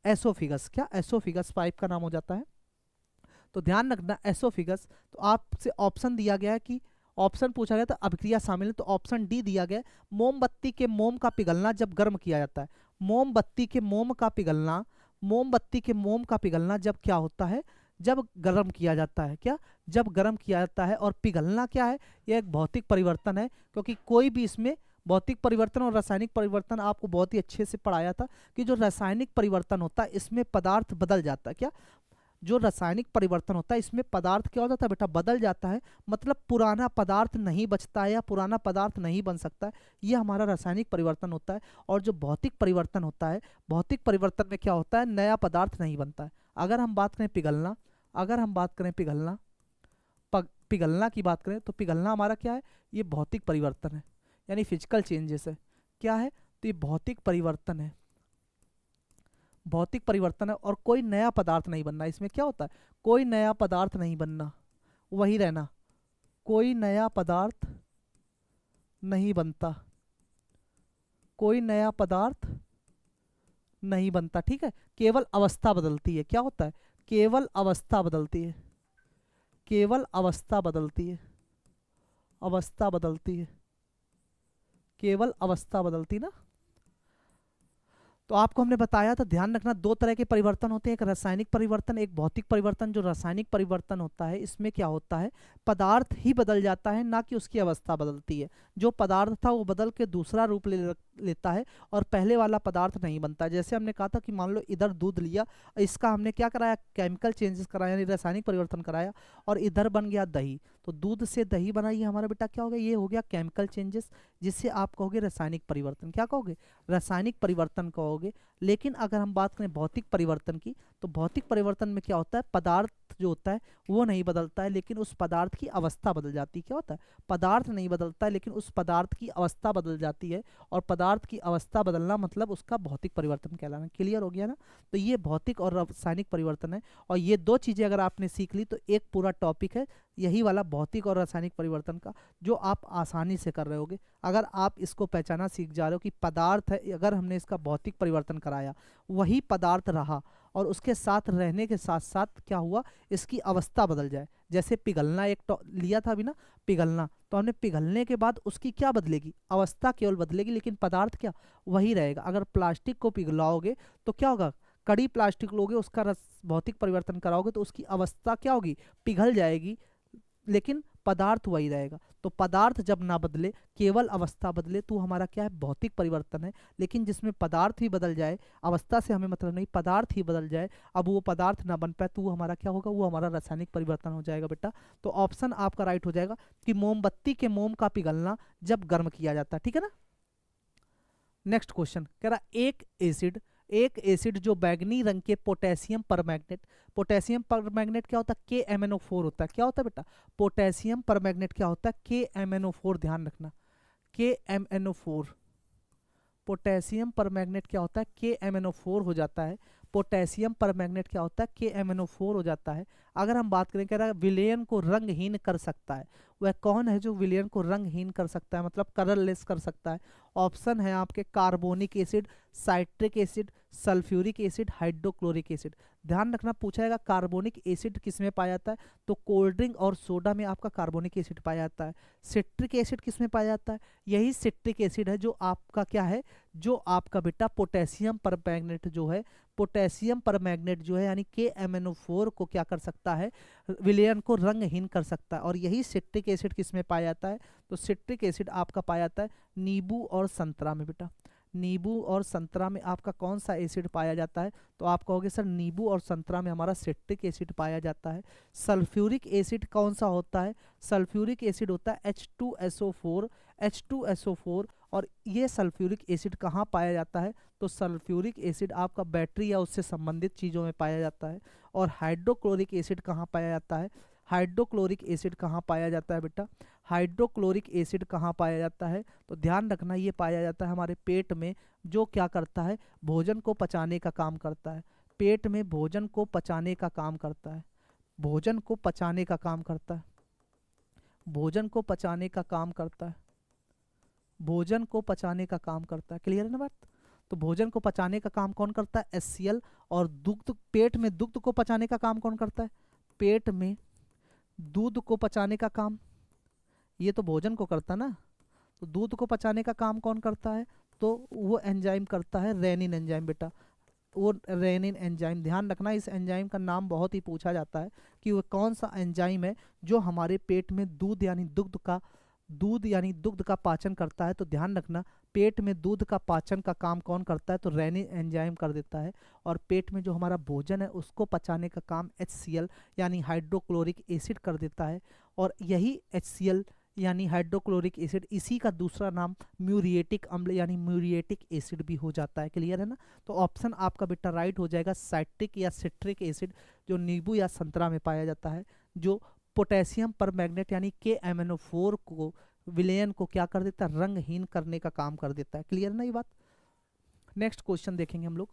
एसोफिगस, क्या, एसोफिगस पाइप का नाम हो जाता है। तो ध्यान रखना एसोफिगस। तो आपसे ऑप्शन दिया गया है कि ऑप्शन पूछा गया था अभिक्रिया शामिल है, तो ऑप्शन डी दिया गया है, मोमबत्ती के मोम का पिघलना जब गर्म किया जाता है, मोमबत्ती के मोम का पिघलना, मोमबत्ती के मोम का पिघलना जब क्या होता है, जब गर्म किया जाता है, क्या, जब गर्म किया जाता है। और पिघलना क्या है, यह एक भौतिक परिवर्तन है, क्योंकि कोई भी इसमें भौतिक परिवर्तन और रासायनिक परिवर्तन आपको बहुत ही अच्छे से पढ़ाया था कि जो रासायनिक परिवर्तन होता है इसमें पदार्थ बदल जाता है, क्या, जो रासायनिक परिवर्तन होता है इसमें पदार्थ क्या हो जाता है बेटा, बदल जाता है, मतलब पुराना पदार्थ नहीं बचता है या पुराना पदार्थ नहीं बन सकता है, ये हमारा रासायनिक परिवर्तन होता है। और जो भौतिक परिवर्तन होता है, भौतिक परिवर्तन में क्या होता है, नया पदार्थ नहीं बनता है। अगर हम बात करें पिघलना, अगर हम बात करें पिघलना, पिघलना की बात करें तो पिघलना हमारा क्या है, ये भौतिक परिवर्तन है, यानी फिजिकल चेंजेस है, क्या है, तो ये भौतिक परिवर्तन है, भौतिक परिवर्तन है। और कोई नया पदार्थ नहीं बनना, इसमें क्या होता है, कोई नया पदार्थ नहीं बनना, वही रहना, कोई नया पदार्थ नहीं बनता, कोई नया पदार्थ नहीं बनता। ठीक है, केवल अवस्था बदलती है, क्या होता है, केवल अवस्था बदलती है, केवल अवस्था बदलती है, अवस्था बदलती है, केवल अवस्था बदलती ना। तो आपको हमने बताया था, ध्यान रखना दो तरह के परिवर्तन होते हैं, एक रासायनिक परिवर्तन, एक भौतिक परिवर्तन। जो रासायनिक परिवर्तन होता है इसमें क्या होता है, पदार्थ ही बदल जाता है, ना कि उसकी अवस्था बदलती है। जो पदार्थ था वो बदल के दूसरा रूप लेता है और पहले वाला पदार्थ नहीं बनता। जैसे हमने कहा था कि मान लो इधर दूध लिया, इसका हमने क्या कराया, केमिकल चेंजेस कराया, यानी रासायनिक परिवर्तन कराया, और इधर बन गया दही। तो दूध से दही बना, ये हमारा बेटा क्या हो गया, ये हो गया केमिकल चेंजेस, जिससे आप कहोगे रासायनिक परिवर्तन। क्या कहोगे, रासायनिक परिवर्तन कहोगे। लेकिन अगर हम बात करें भौतिक परिवर्तन की, तो भौतिक परिवर्तन में क्या होता है, पदार्थ जो होता है वो नहीं बदलता है, लेकिन उस पदार्थ की अवस्था बदल जाती है। क्या होता है, पदार्थ नहीं बदलता है लेकिन उस पदार्थ की अवस्था बदल जाती है, और पदार्थ की अवस्था बदलना मतलब उसका भौतिक परिवर्तन कहलाना। क्लियर हो गया ना। तो ये भौतिक और रासायनिक परिवर्तन है, और ये दो चीज़ें अगर आपने सीख ली तो एक पूरा टॉपिक है, यही वाला भौतिक और रासायनिक परिवर्तन का जो आप आसानी से कर रहे होगे। अगर आप इसको पहचाना सीख जा रहे हो कि पदार्थ है, अगर हमने इसका भौतिक परिवर्तन कराया, वही पदार्थ रहा और उसके साथ रहने के साथ साथ क्या हुआ, इसकी अवस्था बदल जाए। जैसे पिघलना एक लिया था अभी ना, पिघलना, तो हमने पिघलने के बाद उसकी क्या बदलेगी, अवस्था केवल बदलेगी, लेकिन पदार्थ क्या वही रहेगा। अगर प्लास्टिक को पिघलाओगे तो क्या होगा, कड़ी प्लास्टिक लोगे, उसका भौतिक परिवर्तन कराओगे तो उसकी अवस्था क्या होगी, पिघल जाएगी, लेकिन पदार्थ वही रहेगा। तो पदार्थ जब ना बदले, केवल अवस्था बदले, तो हमारा क्या है, भौतिक परिवर्तन है। लेकिन जिसमें पदार्थ ही बदल जाए, अवस्था से हमें मतलब नहीं, पदार्थ ही बदल जाए, अब वो पदार्थ ना बन पाए, तो वो हमारा क्या होगा, वो हमारा रासायनिक परिवर्तन हो जाएगा बेटा। तो ऑप्शन आपका राइट हो जाएगा कि मोमबत्ती के मोम का पिघलना जब गर्म किया जाता है। ठीक है ना। नेक्स्ट क्वेश्चन कह रहा एक एसिड जो बैगनी रंग के पोटेशियम परमैग्नेट, पोटेशियम परमैग्नेट क्या होता है, KMnO4 होता है। क्या होता है बेटा, पोटेशियम परमैग्नेट क्या होता है, KMnO4, ध्यान रखना, KMnO4, पोटेशियम परमैग्नेट क्या होता है, KMnO4 हो जाता है। पोटेशियम परमैग्नेट क्या होता है, KMnO4 हो जाता है। अगर हम बात करें, कह रहा है विलयन को रंगहीन कर सकता है, वह कौन है जो विलयन को रंगहीन कर सकता है, मतलब कलरलेस कर सकता है। ऑप्शन है आपके carbonic acid, citric acid, sulphuric acid, hydrochloric acid. ध्यान रखना पूछा जाएगा कार्बोनिक एसिड किस में पाया जाता है, तो कोल्ड ड्रिंक और सोडा में आपका कार्बोनिक एसिड पाया जाता है। सिट्रिक एसिड किस में पाया जाता है, यही सिट्रिक एसिड है जो आपका क्या है, जो आपका बेटा पोटेशियम परमैंगनेट जो है, पोटेशियम परमैंगनेट जो है यानी KMnO4 को क्या कर सकता है, विलयन को रंगहीन कर सकता है। और यही सिट्रिक एसिड किस में पाया जाता है, तो सिट्रिक एसिड आपका पाया जाता है नींबू और संतरा में बेटा। नींबू और संतरा में आपका कौन सा एसिड पाया जाता है, तो आप कहोगे सर नींबू और संतरा में हमारा सिट्रिक एसिड पाया जाता है। सल्फ्यूरिक एसिड कौन सा होता है, सल्फ्यूरिक एसिड होता है H2SO4, H2SO4। और ये सल्फ्यूरिक एसिड कहाँ पाया जाता है, तो सल्फ्यूरिक एसिड आपका बैटरी या उससे संबंधित चीज़ों में पाया जाता है। और हाइड्रोक्लोरिक एसिड कहाँ पाया जाता है, हाइड्रोक्लोरिक एसिड कहाँ पाया जाता है बेटा, हाइड्रोक्लोरिक एसिड कहाँ पाया जाता है, तो ध्यान रखना ये पाया जाता है हमारे पेट में, जो क्या करता है, भोजन को पचाने का काम करता है। पेट में भोजन को पचाने का काम करता है, भोजन को पचाने का काम करता है, भोजन को पचाने का काम करता है, भोजन को पचाने का काम करता है। क्लियर है ना बात। तो भोजन को पचाने का काम कौन करता है, HCl। और दुग्ध, पेट में दुग्ध को पचाने का काम कौन करता है, पेट में दूध को पचाने का काम, ये तो भोजन को करता ना, तो दूध को पचाने का काम कौन करता है, तो वो एंजाइम करता है, रेनिन एंजाइम बेटा, वो रेनिन एंजाइम। ध्यान रखना इस एंजाइम का नाम बहुत ही पूछा जाता है कि वो कौन सा एंजाइम है जो हमारे पेट में दूध यानी दुग्ध का पाचन करता है। तो ध्यान रखना पेट में दूध का पाचन का काम कौन करता है, तो रेनिन एंजाइम कर देता है। और पेट में जो हमारा भोजन है उसको पचाने का काम HCl यानी हाइड्रोक्लोरिक एसिड कर देता है। और यही HCl यानी हाइड्रोक्लोरिक एसिड, इसी का दूसरा नाम म्यूरिएटिक अम्ल यानी म्यूरिएटिक एसिड भी हो जाता है। क्लियर है ना। तो ऑप्शन आपका बेटा राइट हो जाएगा साइट्रिक या सिट्रिक एसिड, जो नींबू या संतरा में पाया जाता है, जो पोटेशियम परमैंगनेट यानी KMnO4 को, विलयन को क्या कर देता है, रंगहीन करने का काम कर देता है। क्लियर ना ये बात। नेक्स्ट क्वेश्चन देखेंगे हम लोग।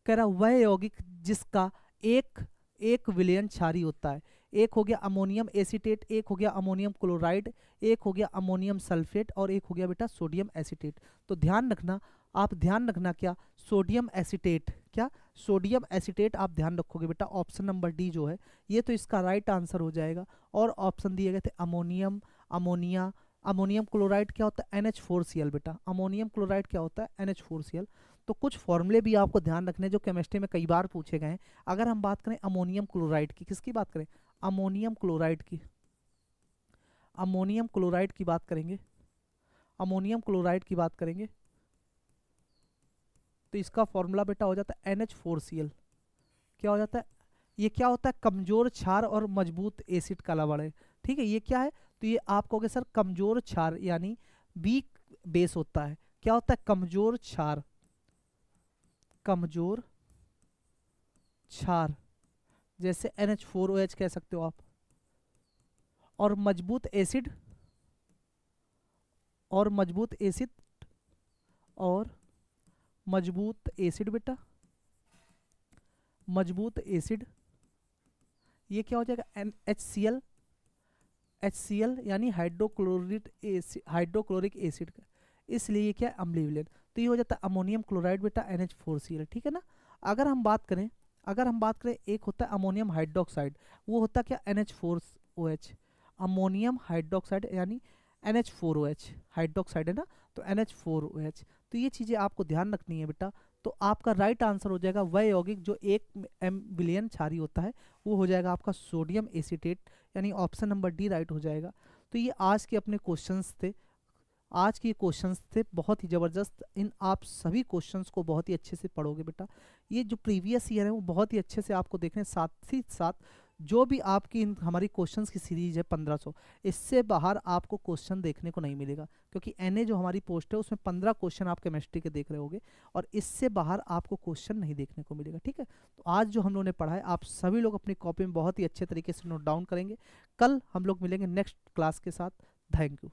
कह रहा वह यौगिक जिसका एक एक विलयन क्षारी होता है, एक हो गया अमोनियम एसीटेट, एक हो गया अमोनियम क्लोराइड, एक हो गया अमोनियम सल्फेट, और एक हो गया बेटा सोडियम एसीटेट। तो ध्यान रखना, आप ध्यान रखना क्या, सोडियम एसीटेट, क्या सोडियम एसीटेट आप ध्यान रखोगे बेटा। ऑप्शन नंबर डी जो है ये तो इसका राइट आंसर हो जाएगा। और ऑप्शन दिए गए थे अमोनियम, अमोनिया, अमोनियम क्लोराइड क्या होता है, NH4Cl बेटा, अमोनियम क्लोराइड क्या होता है, NH4Cl। तो कुछ फॉर्मूले भी आपको ध्यान रखने जो केमिस्ट्री में कई बार पूछे गए हैं। अगर हम बात करें अमोनियम क्लोराइड की, किसकी बात करें, अमोनियम क्लोराइड की, अमोनियम क्लोराइड की बात करेंगे, अमोनियम क्लोराइड की बात करेंगे, तो इसका फॉर्मूला बेटा हो जाता है NH4Cl। क्या हो जाता है, ये क्या होता है, कमजोर क्षार और मजबूत एसिड का लवण है। ठीक है, ये क्या है, तो ये आप कहोगे सर कमजोर क्षार यानी वीक बेस होता है। क्या होता है, कमजोर क्षार, कमजोर क्षार, जैसे NH4OH कह सकते हो आप। और मजबूत एसिड, और मजबूत एसिड, और मजबूत एसिड बेटा, मजबूत एसिड ये क्या हो जाएगा, NHCl, HCl यानी हाइड्रोक्लोरिक एसिड का, इसलिए ये क्या है, अम्लीय विलयन। तो ये हो जाता है अमोनियम क्लोराइड बेटा NH4Cl, ठीक है ना। अगर हम बात करें एक होता है अमोनियम हाइड्रोक्साइड, वो होता क्या, NH4OH, अमोनियम हाइड्रोक्साइड यानी NH4OH, हाइड्रोक्साइड है ना, तो NH4OH। तो ये चीज़ें आपको ध्यान रखनी है बेटा। तो आपका राइट आंसर हो जाएगा वह यौगिक जो 1 विलयन क्षारी होता है, वो हो जाएगा आपका सोडियम एसीटेट, यानी ऑप्शन नंबर डी राइट हो जाएगा। तो ये आज के अपने क्वेश्चंस थे, आज के क्वेश्चंस थे बहुत ही ज़बरदस्त। इन आप सभी क्वेश्चंस को बहुत ही अच्छे से पढ़ोगे बेटा। ये जो प्रीवियस ईयर है वो बहुत ही अच्छे से आपको देखने, साथ ही साथ जो भी आपकी हमारी क्वेश्चंस की सीरीज है 1500, इससे बाहर आपको क्वेश्चन देखने को नहीं मिलेगा, क्योंकि एनए जो हमारी पोस्ट है उसमें 15 क्वेश्चन आप केमिस्ट्री के देख रहे होगे, और इससे बाहर आपको क्वेश्चन नहीं देखने को मिलेगा, ठीक है। तो आज जो हम लोगों ने पढ़ा है आप सभी लोग अपनी कॉपी में बहुत ही अच्छे तरीके से नोट डाउन करेंगे। कल हम लोग मिलेंगे नेक्स्ट क्लास के साथ। Thank you.